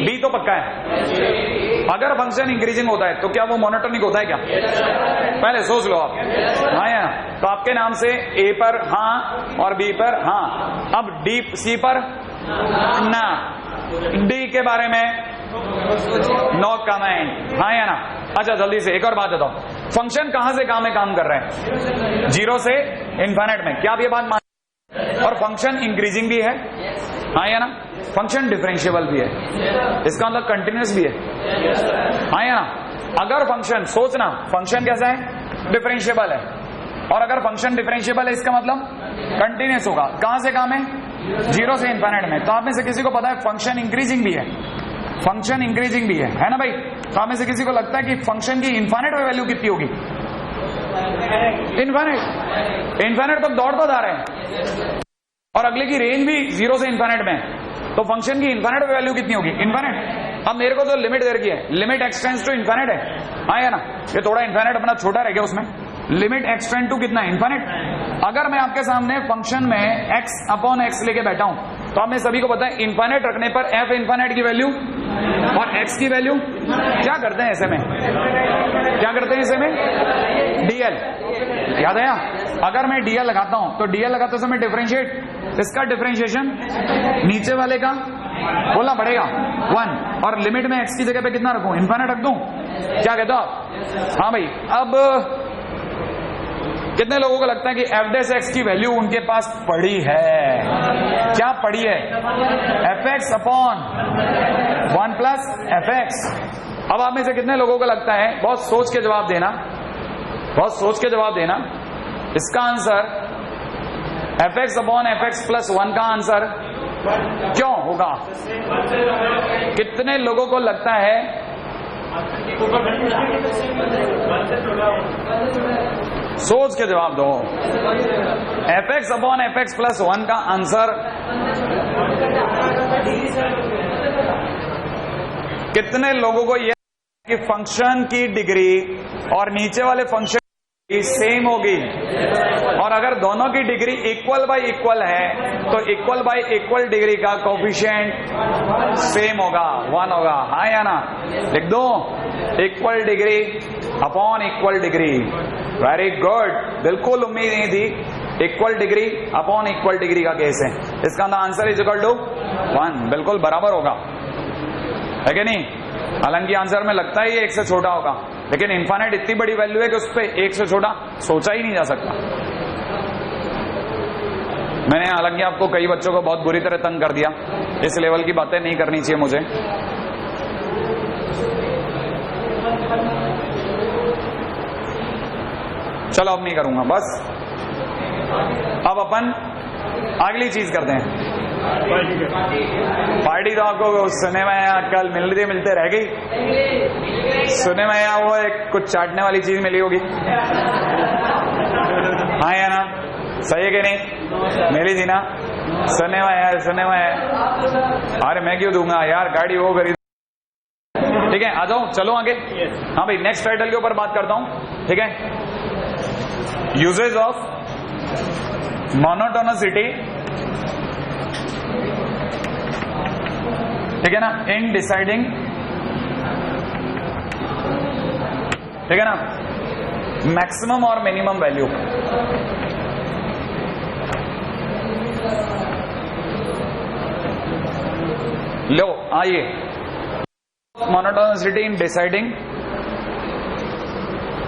बी तो पक्का है। अगर फंक्शन इंक्रीजिंग होता है तो क्या वो मोनोटोनिक होता है क्या? पहले सोच लो आप। हाँ या? तो आपके नाम से ए पर हाँ और बी पर हाँ। अब डी सी पर ना, डी के बारे में नो कमेंट। हाँ या ना? अच्छा जल्दी से एक और बात बताओ, फंक्शन कहां से कहां में काम कर रहा है? 0 से इनफाइनाइट में। क्या आप ये बात मान? और फंक्शन इंक्रीजिंग भी है, हाँ या ना? फंक्शन डिफरेंशिएबल भी है, इसका मतलब कंटिन्यूअस भी है, हाँ या ना? अगर फंक्शन, सोचना फंक्शन कैसा है? डिफरेंशिएबल है। और अगर फंक्शन डिफरेंशिएबल है इसका मतलब कंटिन्यूअस होगा। कहां से कहां में? 0 से इनफाइनाइट में। तो आप में से किसी को पता है फंक्शन इंक्रीजिंग भी है, फंक्शन इंक्रीजिंग भी है ना भाई? तो आप में से किसी को लगता है कि फंक्शन की इनफाइनाइट में वैल्यू कितनी होगी? इनफाइनाइट। इनफाइनाइट तक दौड़ता जा रहे हैं और अगले की रेंज भी 0 से इनफाइनाइट में, तो फंक्शन की इनफाइनाइट में वैल्यू कितनी होगी? इनफाइनाइट। अब मेरे को जो लिमिट दे रखी है, लिमिट एक्सटेंड्स टू इनफाइनाइट है, हाँ या ना? ये थोड़ा इनफाइनाइट अपना छोटा रह गया, उसमें लिमिट एक्सटेंड टू कितना है? इनफाइनाइट। अगर मैं आपके सामने फंक्शन में x अपॉन x लेके बैठा हूं तो आप में सभी को पता है इनफाइनाइट रखने पर f इनफाइनाइट की वैल्यू और x की वैल्यू क्या करते हैं ऐसे में? क्या करते हैं ऐसे में? dl। याद आया? अगर मैं dl लगाता हूं तो dl लगाते समय डिफरेंशिएट, इसका डिफरेंशिएशन नीचे वाले का बोलना पड़ेगा 1, और लिमिट में x की जगह पे कितना रखूं? इनफाइनाइट रख दूं? क्या कहते हो आप? हाँ भाई। अब कितने लोगों को लगता है कि f' x की वैल्यू उनके पास पड़ी है? क्या पड़ी है? fx upon 1 plus fx। अब आप में से कितने लोगों को लगता है, बहुत सोच के जवाब देना, बहुत सोच के जवाब देना, इसका answer fx upon fx plus 1 का आंसर क्यों होगा? कितने लोगों को लगता है? सोच के जवाब दो। fx अपॉन fx प्लस 1 का आंसर कितने लोगों को यह कि फंक्शन की डिग्री और नीचे वाले फंक्शन की सेम होगी, और अगर दोनों की डिग्री इक्वल बाय इक्वल है तो इक्वल बाय इक्वल डिग्री का कोफिशिएंट सेम होगा, 1 होगा, हाँ या ना? लिख दो, equal degree upon equal degree. Very good, बिल्कुल उम्मीद नहीं थी। Equal degree upon equal degree का केस है, इसका आंसर इज इक्वल टू 1, बिल्कुल बराबर होगा, है कि नहीं? हालांकि आंसर में लगता है ये 1 से छोटा होगा, लेकिन इनफाइनाइट इतनी बड़ी वैल्यू है कि उस पर 1 से छोटा सोचा ही नहीं जा सकता। मैंने हालांकि आपको कई बच्चों को बहुत बुरी तरह तंग कर दिया, इस लेवल की बातें नहीं करनी चाहिए मुझे। चलो अब नहीं करूंगा, बस अब अपन अगली चीज करते हैं। पार्टी तो आपको सुने में आया, कल मिलते रह गई। सुने में आया वो एक कुछ चाटने वाली चीज मिली होगी, हाँ या ना? सही है कि नहीं? मिली थी ना? सुने में आया। अरे मैं क्यों दूंगा यार, गाड़ी वो खरीद। ठीक है, आ जाओ, चलो आगे। हाँ भाई, नेक्स्ट टाइटल के ऊपर बात करता हूं, ठीक है? यूजेज ऑफ मोनोटोनिसिटी, ठीक है ना, इन डिसाइडिंग, ठीक है ना, मैक्सिमम और मिनिमम वैल्यू। लो आइए, मोनोटोनिसिटी इन डिसाइडिंग,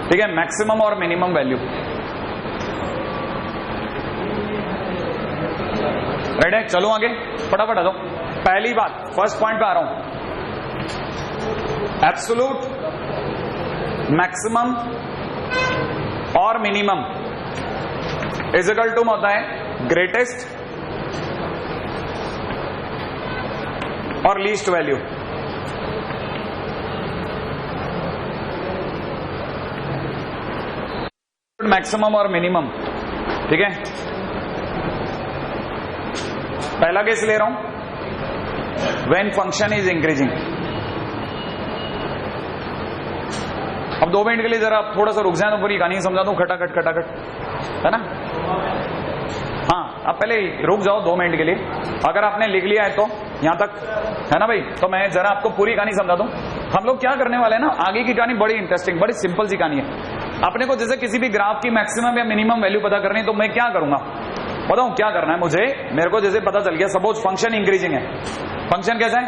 ठीक है, मैक्सिमम और मिनिमम वैल्यू। रेडी है, चलो आगे फटाफट आ जाओ। पहली बात, फर्स्ट पॉइंट पे आ रहा हूं, एब्सोल्यूट, मैक्सिमम और मिनिमम इज इक्वल टू होता है ग्रेटेस्ट और लीस्ट वैल्यू। मैक्सिमम और मिनिमम, ठीक है। पहला केस ले रहा हूं, व्हेन फंक्शन इज इंक्रीजिंग। अब 2 मिनट के लिए जरा थोड़ा सा रुक जाए तो पूरी कहानी समझा दूं, खटाखट खटाखट, है ना। हाँ, अब पहले रुक जाओ 2 मिनट के लिए, अगर आपने लिख लिया है तो यहां तक, है ना भाई, तो मैं जरा आपको पूरी कहानी समझा दूं। हम लोग क्या करने वाले हैं ना, आगे की कहानी बड़ी इंटरेस्टिंग, बड़ी सिंपल सी कहानी है। अपने को जैसे किसी भी ग्राफ की मैक्सिमम या मिनिमम वैल्यू पता करनी है, तो मैं क्या करूंगा बताऊं क्या करना है मुझे। मेरे को जैसे पता चल गया, सपोज फंक्शन इंक्रीजिंग है, फंक्शन कैसा है,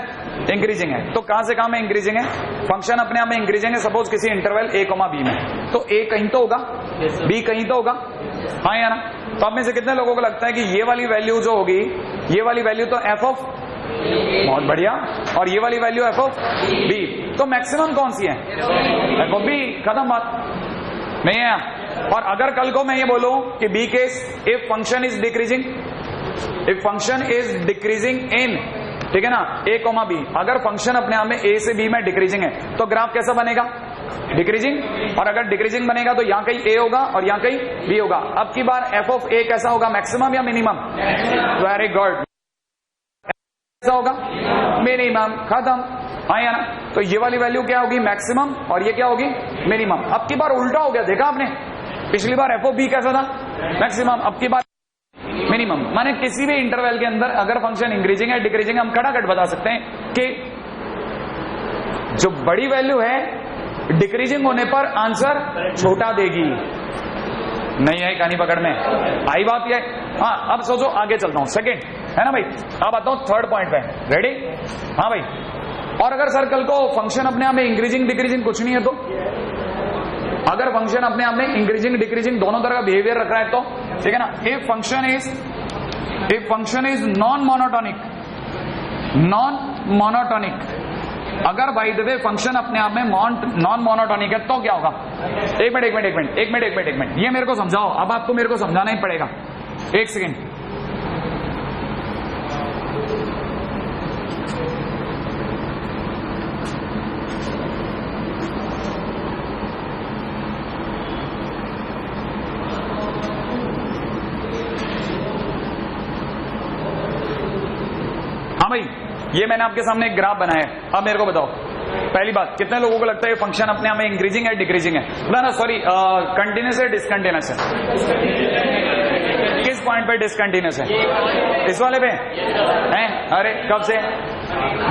इंक्रीजिंग है, तो कहां से कहां में इंक्रीजिंग है, फंक्शन अपने आप में इंक्रीजिंग है। सपोज किसी इंटरवल a, b में, तो a कहीं तो होगा, b कहीं तो होगा, हाँ या ना। तो अब में से कितने लोगों को लगता है कि ये वाली वैल्यू जो होगी, ये वाली वैल्यू तो f ऑफ, बहुत बढ़िया, और ये वाली वैल्यू f ऑफ b, तो मैक्सिमम कौन सी है, f ऑफ b, खत्म बात, नहीं है। और अगर कल को मैं ये बोलूं कि B case, if function is decreasing, if function is decreasing in, ठीक है ना, a, b, अगर फंक्शन अपने आप में a से b में डिक्रीजिंग है, तो ग्राफ कैसा बनेगा, डिक्रीजिंग। और अगर डिक्रीजिंग बनेगा तो यहां कहीं a होगा और यहां कहीं b होगा। अब की बार f ऑफ a कैसा होगा, मैक्सिमम या मिनिमम, वेरी गुड, कैसा होगा, मिनिमम, खत्म, हाँ या ना। तो ये वाली वैल्यू क्या होगी, मैक्सिमम, और ये क्या होगी, मिनिमम। अब की बार उल्टा हो गया, देखा आपने, पिछली बार f ऑफ b कैसा था, मैक्सिमम, अब की बार मिनिमम। माने किसी भी इंटरवल के अंदर अगर फंक्शन इंक्रीजिंग है, डिक्रीजिंग, हम खटाखट बता सकते हैं कि जो बड़ी वैल्यू है डिक्रीजिंग होने पर आंसर छोटा देगी। नहीं है कहानी पकड़ में आई बात ये। हाँ, अब सोचो, आगे चलता हूं, सेकंड, है ना भाई। अब आता हूं थर्ड पॉइंट पे, रेडी, हाँ भाई। और अगर सर्कल को फंक्शन अपने आप में इंक्रीजिंग डिक्रीजिंग कुछ नहीं है, तो अगर फंक्शन अपने आप में इंक्रीजिंग डिक्रीजिंग दोनों तरह का बिहेवियर रख रहा है, तो ठीक है ना। If function is non monotonic, अगर बाय द वे फंक्शन अपने आप में नॉन मोनोटोनिक है, तो क्या होगा, एक मिनट, ये मेरे को समझाओ, अब आपको मेरे को समझाना ही पड़ेगा, एक सेकेंड। हाँ भाई, ये मैंने आपके सामने एक ग्राफ बनाया है। अब मेरे को बताओ, पहली बात, कितने लोगों को लगता है ये फंक्शन अपने आप में इंक्रीजिंग है डिक्रीजिंग है, ना सॉरी, कंटिन्यूस है डिसकंटिन्यूस है, किस पॉइंट पे डिसकंटिन्यूस है, इस वाले पे हैं। अरे कब से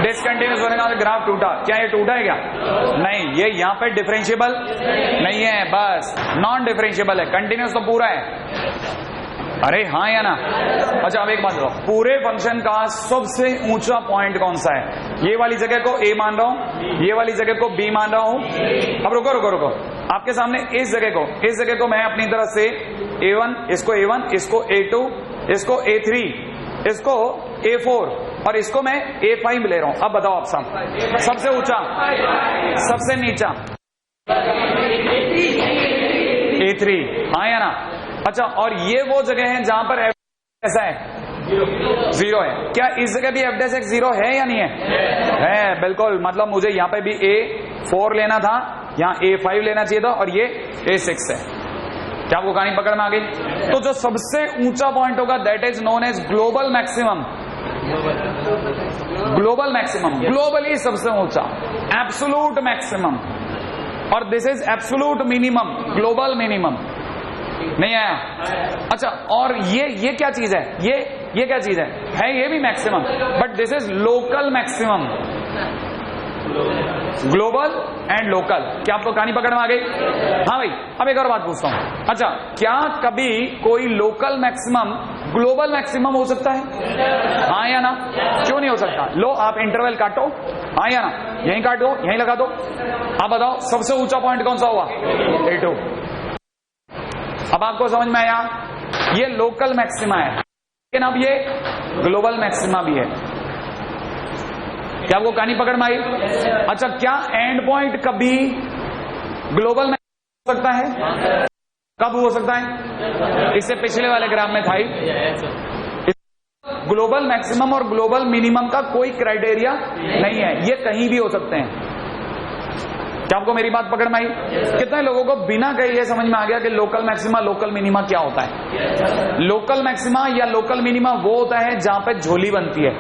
डिसकंटिन्यूस होने का ग्राफ टूटा, क्या ये टूटा है क्या, नहीं, ये यहाँ पे डिफरेंशिएबल नहीं है, बस नॉन डिफरेंशिएबल है, कंटिन्यूस तो पूरा है। अरे हाँ या ना। अच्छा, अब एक बात बताओ, पूरे फंक्शन का सबसे ऊंचा पॉइंट कौन सा है, ये वाली जगह को a मान रहा हूं, ये वाली जगह को b मान रहा हूं। अब रुको, आपके सामने इस जगह को मैं अपनी तरफ से a1, इसको a1, इसको a2, इसको a3, इसको a4 और इसको मैं a5 ले रहा हूं। अब बताओ आप सब, सबसे ऊंचा, सबसे नीचा, a3, हाँ या ना। अच्छा, और ये वो जगह है जहां पर f ऐसा है, 0 है। क्या इस जगह भी f' 0 है या नहीं है? बिल्कुल, मतलब मुझे यहाँ पे भी a4 लेना था, यहाँ a5 लेना चाहिए था, और ये a6 है। क्या आपको कहानी पकड़ में आ गई? तो जो सबसे ऊंचा पॉइंट होगा that is known as global maximum, globally सबसे ऊंचा, एब्सोल्यूट मैक्सिमम, और this is absolute minimum, global minimum. नहीं आया? अच्छा, और ये क्या चीज है? ये क्या चीज है ये भी maximum, but this is local maximum. Global and local. क्या आपको कहानी पकड़ में आ गई? हाँ भाई, अब एक और बात पूछता हूं। अच्छा, क्या कभी कोई लोकल मैक्सिमम ग्लोबल मैक्सिमम हो सकता है? हाँ या ना? क्यों नहीं हो सकता? लो, आप इंटरवल काटो, हाँ या ना? यहीं काट दो, यहीं लगा दो। आप बताओ सबसे ऊंचा पॉइंट कौन सा हुआ? A2। अब आपको समझ में आया, ये लोकल मैक्सिमा है, लेकिन अब ये ग्लोबल मैक्सिमा भी है। क्या आपको कहानी पकड़ में आई? अच्छा, क्या एंड पॉइंट कभी ग्लोबल मैक्सिमा हो सकता है? कब हो सकता है? इससे पिछले वाले ग्राफ में था ही। ग्लोबल मैक्सिमम और ग्लोबल मिनिमम का कोई क्राइटेरिया नहीं है, ये कहीं भी हो सकते हैं। क्या आपको मेरी बात पकड़ में आई? कितने लोगों को बिना कहे ये समझ में आ गया कि लोकल मैक्सिमा लोकल मिनिमा क्या होता है? लोकल मैक्सिमा या लोकल मिनिमा वो होता है जहां पे झोली बनती है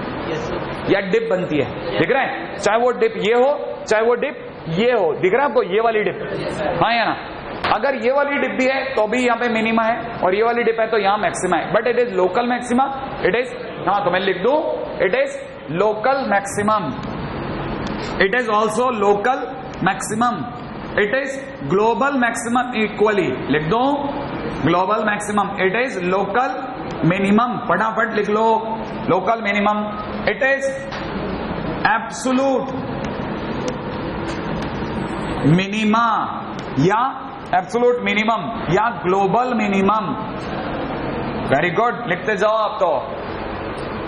या डिप बनती है। दिख रहा है? चाहे वो डिप ये हो, चाहे वो डिप ये हो। दिख रहा है आपको ये वाली डिप? हाँ या ना? अगर ये वाली डिप भी है तो भी यहाँ पे मिनिमा है, और ये वाली डिप है तो यहाँ मैक्सिमा है, but it is local maxima. It is, हाँ तो मैं लिख दूं, it is local maximum. It is also local maximum. It is global maximum equally. लिख दो global maximum. It is local minimum. फटाफट लिख लो, local minimum. It is absolute minima या एब्सोल्यूट मिनिमम या ग्लोबल मिनिमम। वेरी गुड, लिखते जाओ आप तो,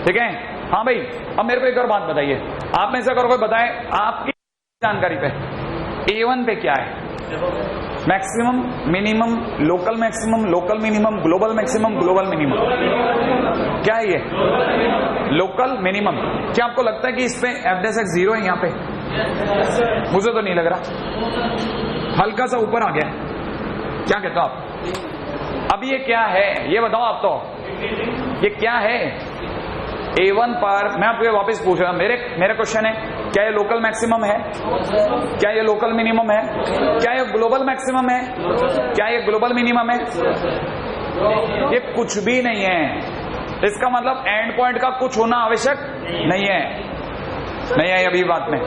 ठीक है? हाँ भाई, अब मेरे को एक और बात बताइए, आप में से अगर कोई बताए आपकी जानकारी पे A1 पे क्या है? Maximum, minimum, local maximum, local minimum, global maximum, global minimum. क्या है ये? Local minimum. क्या आपको लगता है कि इस पे F' 0 है यहाँ पे? मुझे तो नहीं लग रहा, हल्का सा ऊपर आ गया। क्या कहते हो आप? अब ये क्या है ये बताओ आप तो, ये क्या है? A1 पर मैं आपको वापस पूछ रहा हूं, मेरा क्वेश्चन है, क्या ये लोकल मैक्सिमम है? क्या ये लोकल मिनिमम है? क्या ये ग्लोबल मैक्सिमम है? क्या ये ग्लोबल मिनिमम है? ये कुछ भी नहीं है। इसका मतलब एंड पॉइंट का कुछ होना आवश्यक नहीं है। नहीं है अभी बात में।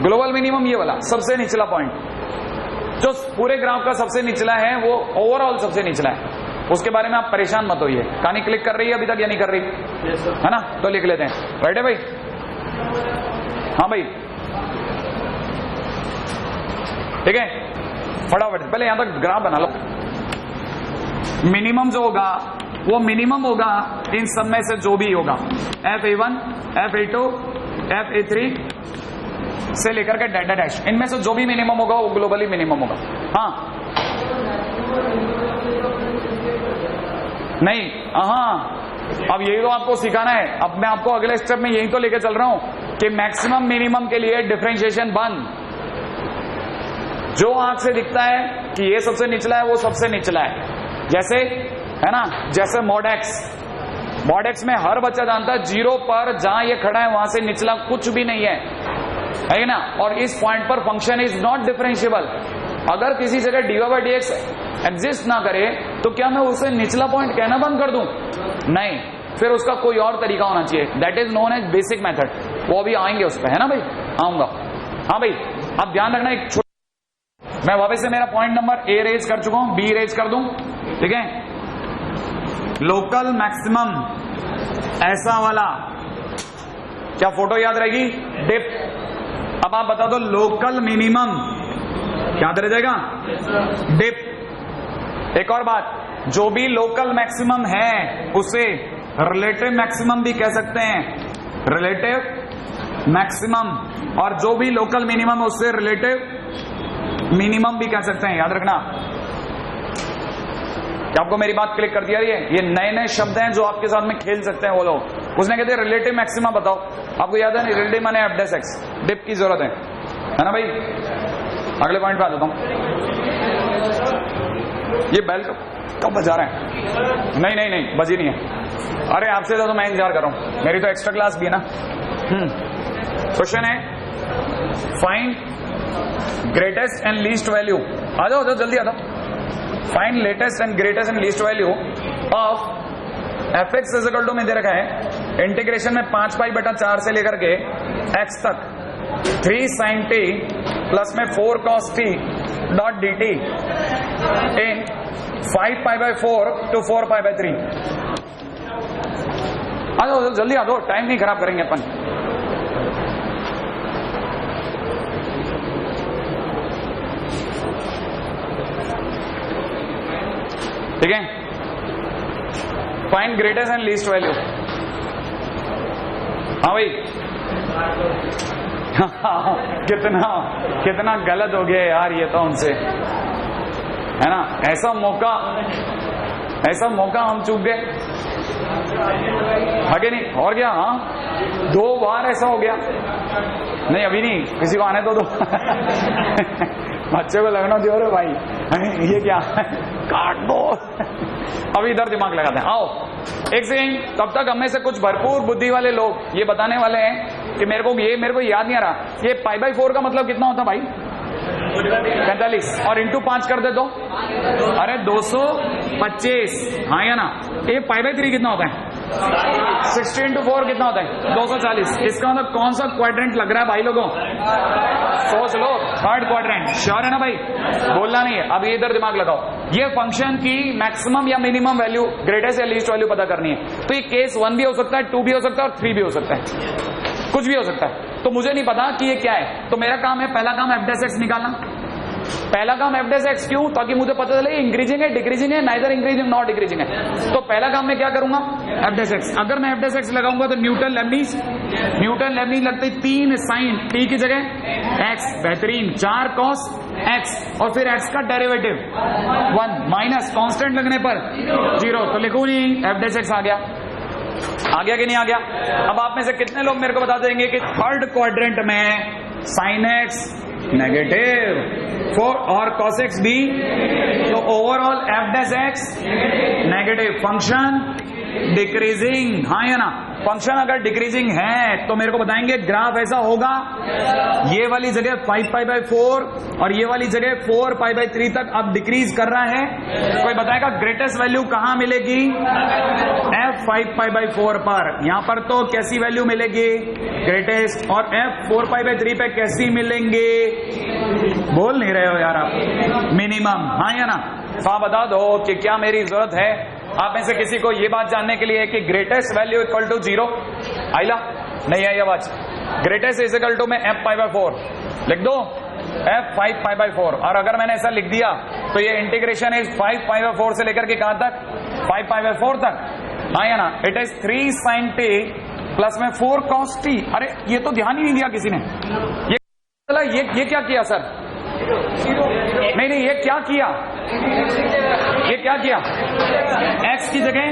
ग्लोबल मिनिमम ये वाला सबसे निचला पॉइंट, जो पूरे ग्राफ का सबसे निचला है, वो ओवरऑल सबसे निचला है। उसके बारे में आप परेशान मत होइए। कहानी क्लिक कर रही है अभी तक या नहीं कर रही? है ना? तो लिख लेते हैं। राइट है भाई? हाँ भाई, ठीक है, फटाफट पहले यहां तक ग्राफ बना लो। मिनिमम जो होगा वो मिनिमम होगा इन सब में से जो भी होगा, FA1, FA2, FA3 से लेकर के डेटा डैश, इनमें से जो भी मिनिमम होगा वो ग्लोबली मिनिमम होगा। हाँ नहीं, हाँ, अब यही तो आपको सिखाना है। अब मैं आपको अगले स्टेप में यही तो लेके चल रहा हूं कि मैक्सिमम मिनिमम के लिए डिफरेंशिएशन बंद। जो आंख से दिखता है कि ये सबसे निचला है, वो सबसे निचला है, जैसे है ना, जैसे मॉडेक्स में हर बच्चा जानता है 0 पर जहां ये खड़ा है वहां से निचला कुछ भी नहीं है ना? और इस पॉइंट पर फंक्शन इज नॉट डिफरेंशिएबल। अगर किसी जगह dy/dx एग्जिस्ट ना करे तो क्या मैं उसे निचला पॉइंट कहना बंद कर दूं? नहीं, फिर उसका कोई और तरीका होना चाहिए। That is known as basic method. वो अभी आएंगे उस पर, है ना भाई? आऊंगा। हाँ भाई, अब ध्यान रखना, एक मैं वापस से मेरा पॉइंट नंबर A रेज कर चुका हूं, B रेज कर दूं, ठीक है? लोकल मैक्सिमम ऐसा वाला, क्या फोटो याद रहेगी? डिप। अब आप बता दो लोकल मिनिमम याद रह जाएगा? डिप। एक और बात, जो भी लोकल मैक्सिमम है उसे रिलेटिव मैक्सिमम भी कह सकते हैं, रिलेटिव मैक्सिमम। और जो भी लोकल मिनिमम है उससे रिलेटिव मिनिमम भी कह सकते हैं। याद रखना। क्या आपको मेरी बात क्लिक कर दिया? ये नए नए शब्द हैं जो आपके साथ में खेल सकते हैं वो लोग। उसने कहते हैं रिलेटिव मैक्सिमा बताओ, आपको याद है? नहीं, रिलेटिव माने F', डिप की जरूरत है ना भाई? अगले पॉइंट पे आ जाता हूं। ये बेल कब बजा रहे हैं? नहीं बजी नहीं है। अरे आपसे तो मैं इंतजार कर रहा हूं, मेरी तो एक्स्ट्रा क्लास भी है ना। क्वेश्चन है, find greatest and least value. आ जाओ जल्दी आ जाओ। Find latest and greatest and least value of f x is equal to में दे रखा है इंटीग्रेशन में 5 पाई बटा 4 से लेकर के x तक 3 sin t प्लस में 4 cos t dot D T in 5 pi by 4 to 4 pi by 3। आ जाओ जल्दी आ जाओ, टाइम नहीं खराब करेंगे अपन। ठीक है, find greatest and least value. हाँ भाई कितना कितना गलत हो गया यार ये तो उनसे, है ना। ऐसा मौका हम चूक गए, आगे नहीं और क्या। हाँ 2 बार ऐसा हो गया। नहीं अभी नहीं, किसी को आने तो दो बच्चे को लगना दो रे भाई, ये क्या काट दो। अभी इधर दिमाग लगाते हैं। आओ एक सेकंड, तब तक हमें से कुछ भरपूर बुद्धि वाले लोग ये बताने वाले हैं कि मेरे को याद नहीं आ रहा, ये पाई बाई 4 का मतलब कितना होता भाई? 45 और इंटू 5 कर दे दो, अरे 225। हाँ या ना। ये पाई बाई 3 कितना होता है? 60 इंटू 4 कितना होता है? 240। इसका मतलब कौन सा क्वाड्रेंट लग रहा है भाई लोगों? सोच लो, 3rd क्वाड्रेंट। श्योर है ना भाई? बोलना नहीं है। अब इधर दिमाग लगाओ, ये फंक्शन की मैक्सिमम या मिनिमम वैल्यू, ग्रेटेस्ट या लीस्ट वैल्यू पता करनी है। तो ये केस 1 भी हो सकता है, 2 भी हो सकता है और 3 भी हो सकता है, कुछ भी हो सकता है। तो मुझे नहीं पता कि ये क्या है, तो मेरा काम है, पहला काम एफ डैश एक्स निकालना। पहला काम एफ डैश एक्स क्यों? ताकि मुझे पता चले इंक्रीजिंग है डिक्रीजिंग है, नाइदर इंक्रीजिंग नॉट डिक्रीजिंग है। तो पहला काम मैं क्या करूंगा? F dash x. अगर मैं एफ डैश एक्स लगाऊंगा तो न्यूटन लेबनीज लगते 3 साइन टी की जगह एक्स, बेहतरीन 4 कॉस एक्स और फिर एक्स का डेरिवेटिव 1 माइनस कांस्टेंट लगने पर 0। तो लिखू नहीं, एफ डैश एक्स आ गया कि नहीं आ गया? अब आप में से कितने लोग मेरे को बता देंगे कि 3rd क्वाड्रेंट में साइन एक्स नेगेटिव 4 और कॉस एक्स भी, तो overall F dash x negative, function decreasing. हाँ या ना? फंक्शन अगर डिक्रीजिंग है तो मेरे को बताएंगे ग्राफ ऐसा होगा, ये वाली जगह 5 पाई बाई 4 और ये वाली जगह 4 पाई बाई 3 तक अब डिक्रीज कर रहा है। कोई बताएगा ग्रेटेस्ट वैल्यू कहां मिलेगी? f 5 पाई बाई 4 पर। यहां पर तो कैसी वैल्यू मिलेगी? ग्रेटेस्ट। और f 4 पाई बाई 3 पे कैसी मिलेंगे? बोल नहीं रहे हो यार आप, मिनिमम। हाँ या ना? तो आप बता दो कि क्या मेरी जरूरत है आप में से किसी को ये बात जानने के लिए कि ग्रेटेस्ट वैल्यू इक्वल टू 0? आइला नहीं आई आवाज? ग्रेटेस्ट इज इक्वल टू में f पाई बाई 4 लिख दो, f 5 पाई बाई 4। और अगर मैंने ऐसा लिख दिया तो ये इंटीग्रेशन इज 5 पाई बाई 4 से लेकर के कहां तक? 5 पाई बाई 4 तक। हाँ या ना? It is 3 sin t plus में 4 cos t। अरे ये तो ध्यान ही नहीं दिया किसी ने। ये क्या किया सर? नहीं ये क्या किया? ये क्या किया? x की जगह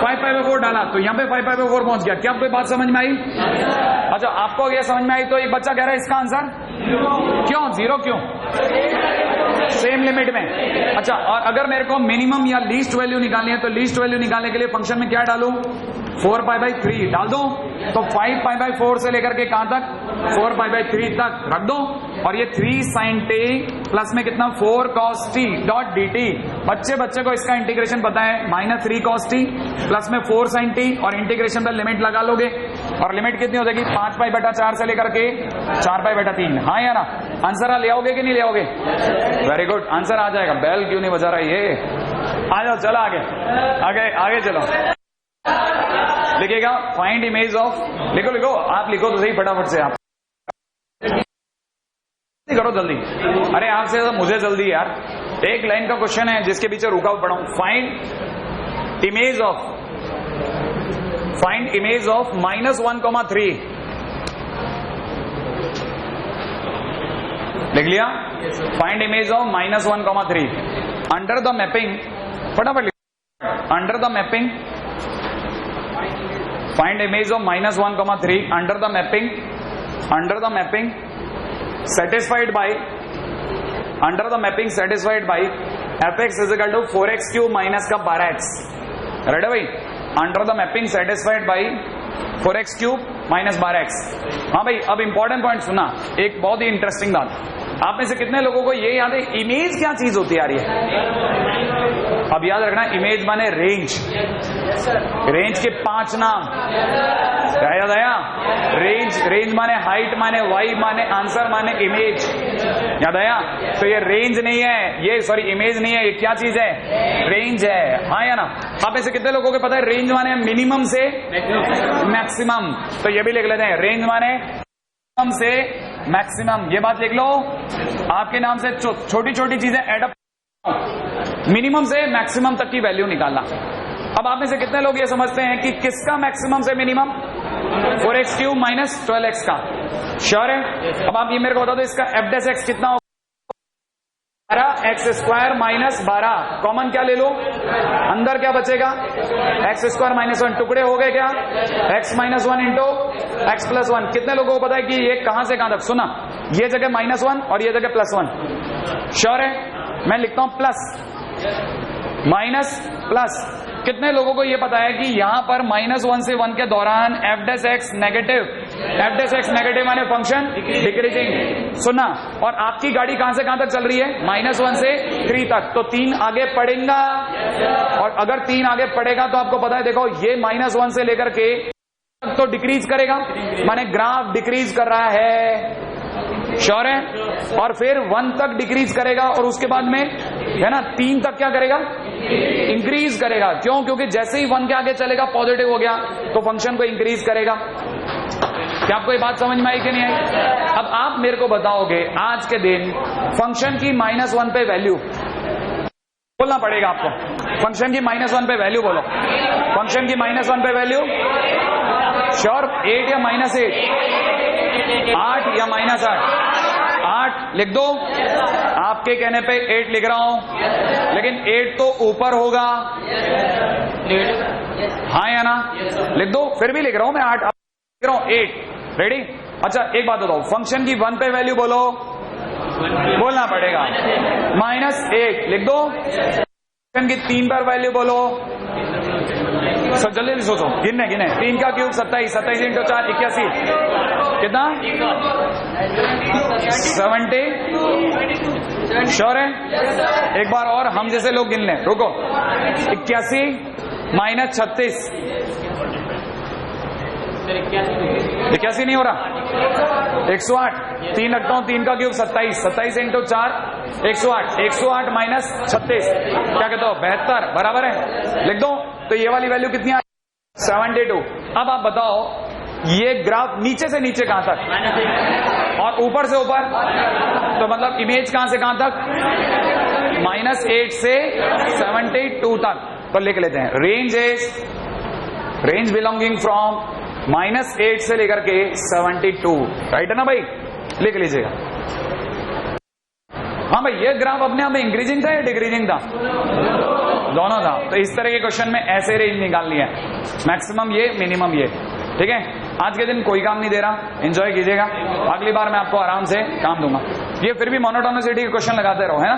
5 पाई बाई 4 डाला तो यहाँ पे 5 पाई बाई 4 पहुंच गया। क्या आपको बात समझ में आई? अच्छा आपको ये समझ में आई? तो एक बच्चा कह रहा है इसका आंसर क्यों 0 क्यों? सेम लिमिट में। अच्छा और अगर मेरे को मिनिमम या लीस्ट वैल्यू निकालनी है तो लीस्ट वैल्यू निकालने के लिए फंक्शन में क्या डालूं? 4 पाई बाई 3 डाल दो। तो 5 पाई बाई 4 से लेकर के कहां तक? 4 पाई बाई 3 तक रख दो। और ये 3 sin t प्लस में कितना? 4 cos t dot D T. बच्चे को इसका इंटीग्रेशन पता है, -3 cos t प्लस में 4 sin t और इंटीग्रेशन पर लिमिट लगा लोगे और लिमिट कितनी हो जाएगी? 5 पाई बटा 4 से लेकर के 4 पाई बटा 3। हाँ या ना? आंसर ले आओगे कि नहीं ले आओगे? वेरी गुड, आंसर आ जाएगा। बेल क्यों नहीं बजा रहा ये? आ जाओ, चलो आगे चलो। लिखेगा फाइंड इमेज ऑफ, लिखो आप लिखो तो सही फटाफट से। आप करो जल्दी, अरे आपसे तो मुझे जल्दी यार। एक लाइन का क्वेश्चन है जिसके पीछे रुका हुआ पढ़ाऊं। Find image of -1,3। लिख लिया? Find image of -1,3 under the mapping. फटाफट लिखो, under the mapping. Find image of -1,3 under the mapping satisfied by fx is equal to 4x cube minus का 12x। रेडी भाई? Under the mapping satisfied by 4x cube minus 12x। हाँ भाई अब इंपॉर्टेंट पॉइंट सुना, एक बहुत ही इंटरेस्टिंग बात। आप में से कितने लोगों को ये याद है इमेज क्या चीज होती है यार ये? अब याद रखना, इमेज माने रेंज। रेंज के 5 नाम क्या याद आया? रेंज माने हाइट माने वाई माने आंसर माने इमेज। याद आया? तो ये रेंज नहीं है, ये सॉरी इमेज नहीं है, ये क्या चीज है? रेंज है। हाँ या ना? आप में से कितने लोगों को पता है रेंज माने मिनिमम से मैक्सिमम? तो ये भी लिख लेते हैं, रेंज माने मिनिमम से मैक्सिमम। ये बात लिख लो, आपके नाम से छोटी छोटी चीजें एडअप, मिनिमम से मैक्सिमम तक की वैल्यू निकालना। अब आप में से कितने लोग ये समझते हैं कि किसका मैक्सिमम से मिनिमम? 4x³ माइनस 12x का। श्योर है? अब आप ये मेरे को बता दो, इसका f' कितना होगा? 12x² minus 12। कॉमन क्या ले लो? अंदर क्या बचेगा? x² minus 1। टुकड़े हो गए क्या? x minus 1 into x plus 1। कितने लोगों को पता है कि ये कहां से कहां तक? सुना, ये जगह -1 और ये जगह +1। श्योर है? मैं लिखता हूं प्लस माइनस प्लस। कितने लोगों को यह पता है कि यहां पर -1 से 1 के दौरान f' नेगेटिव माने फंक्शन डिक्रीजिंग। सुना, और आपकी गाड़ी कहां से कहां तक चल रही है? -1 से 3 तक। तो 3 आगे पड़ेगा, और अगर 3 आगे पड़ेगा तो आपको पता है, देखो ये -1 से लेकर के तो डिक्रीज करेगा, माने ग्राफ डिक्रीज कर रहा है। श्योर है? और फिर 1 तक डिक्रीज करेगा, और उसके बाद में है ना 3 तक क्या करेगा? इंक्रीज करेगा। क्यों? क्योंकि जैसे ही 1 के आगे चलेगा पॉजिटिव हो गया तो फंक्शन को इंक्रीज करेगा। क्या आपको ये बात समझ में आई कि नहीं आई? अब आप मेरे को बताओगे आज के दिन फंक्शन की -1 पे वैल्यू बोलना पड़ेगा आपको। फंक्शन की -1 पे वैल्यू बोलो। फंक्शन की -1 पे वैल्यू श्योर 8 या -8? 8 या -8? 8 लिख दो। आपके कहने पे 8 लिख रहा हूं, लेकिन 8 तो ऊपर होगा। हाँ या ना? लिख दो। फिर भी लिख रहा हूं मैं 8 लिख रहा हूं 8। रेडी? अच्छा एक बात बताओ, फंक्शन की 1 पे वैल्यू बोलो, बोलना पड़ेगा -8 लिख दो। फंक्शन की 3 पर वैल्यू बोलो। सब जल्दी सोचो, गिने 3 का क्यूब 27, 27 इंटू 4 81। कितना? 70। श्योर है? एक बार और हम जैसे लोग गिन लें, रुको। 81 माइनस 36। 81 नहीं हो रहा? 108। 3 रखता हूं, 3 का क्यूब 27, 27 इंटू 4 108। 108 माइनस 36 क्या कहते हो? 72 बराबर है। लिख दो। तो ये वाली वैल्यू कितनी आई? 72। अब आप बताओ ये ग्राफ नीचे से नीचे कहां तक और ऊपर से ऊपर, तो मतलब इमेज कहां से कहां तक? -8 से 72 तक। तो लिख लेते हैं, रेंज बिलोंगिंग फ्रॉम -8 से लेकर के 72। राइट है ना भाई? लिख लीजिएगा। हाँ भाई, ये ग्राफ अपने आप में इंक्रीजिंग था या डिक्रीजिंग था? दोनों था। तो इस तरह के क्वेश्चन में ऐसे रेंज निकालनी है, मैक्सिमम ये मिनिमम ये। ठीक है? आज के दिन कोई काम नहीं दे रहा, एंजॉय कीजिएगा। अगली बार मैं आपको आराम से काम दूंगा। ये फिर भी मोनोटोनिसिटी के क्वेश्चन लगाते रहो, है ना?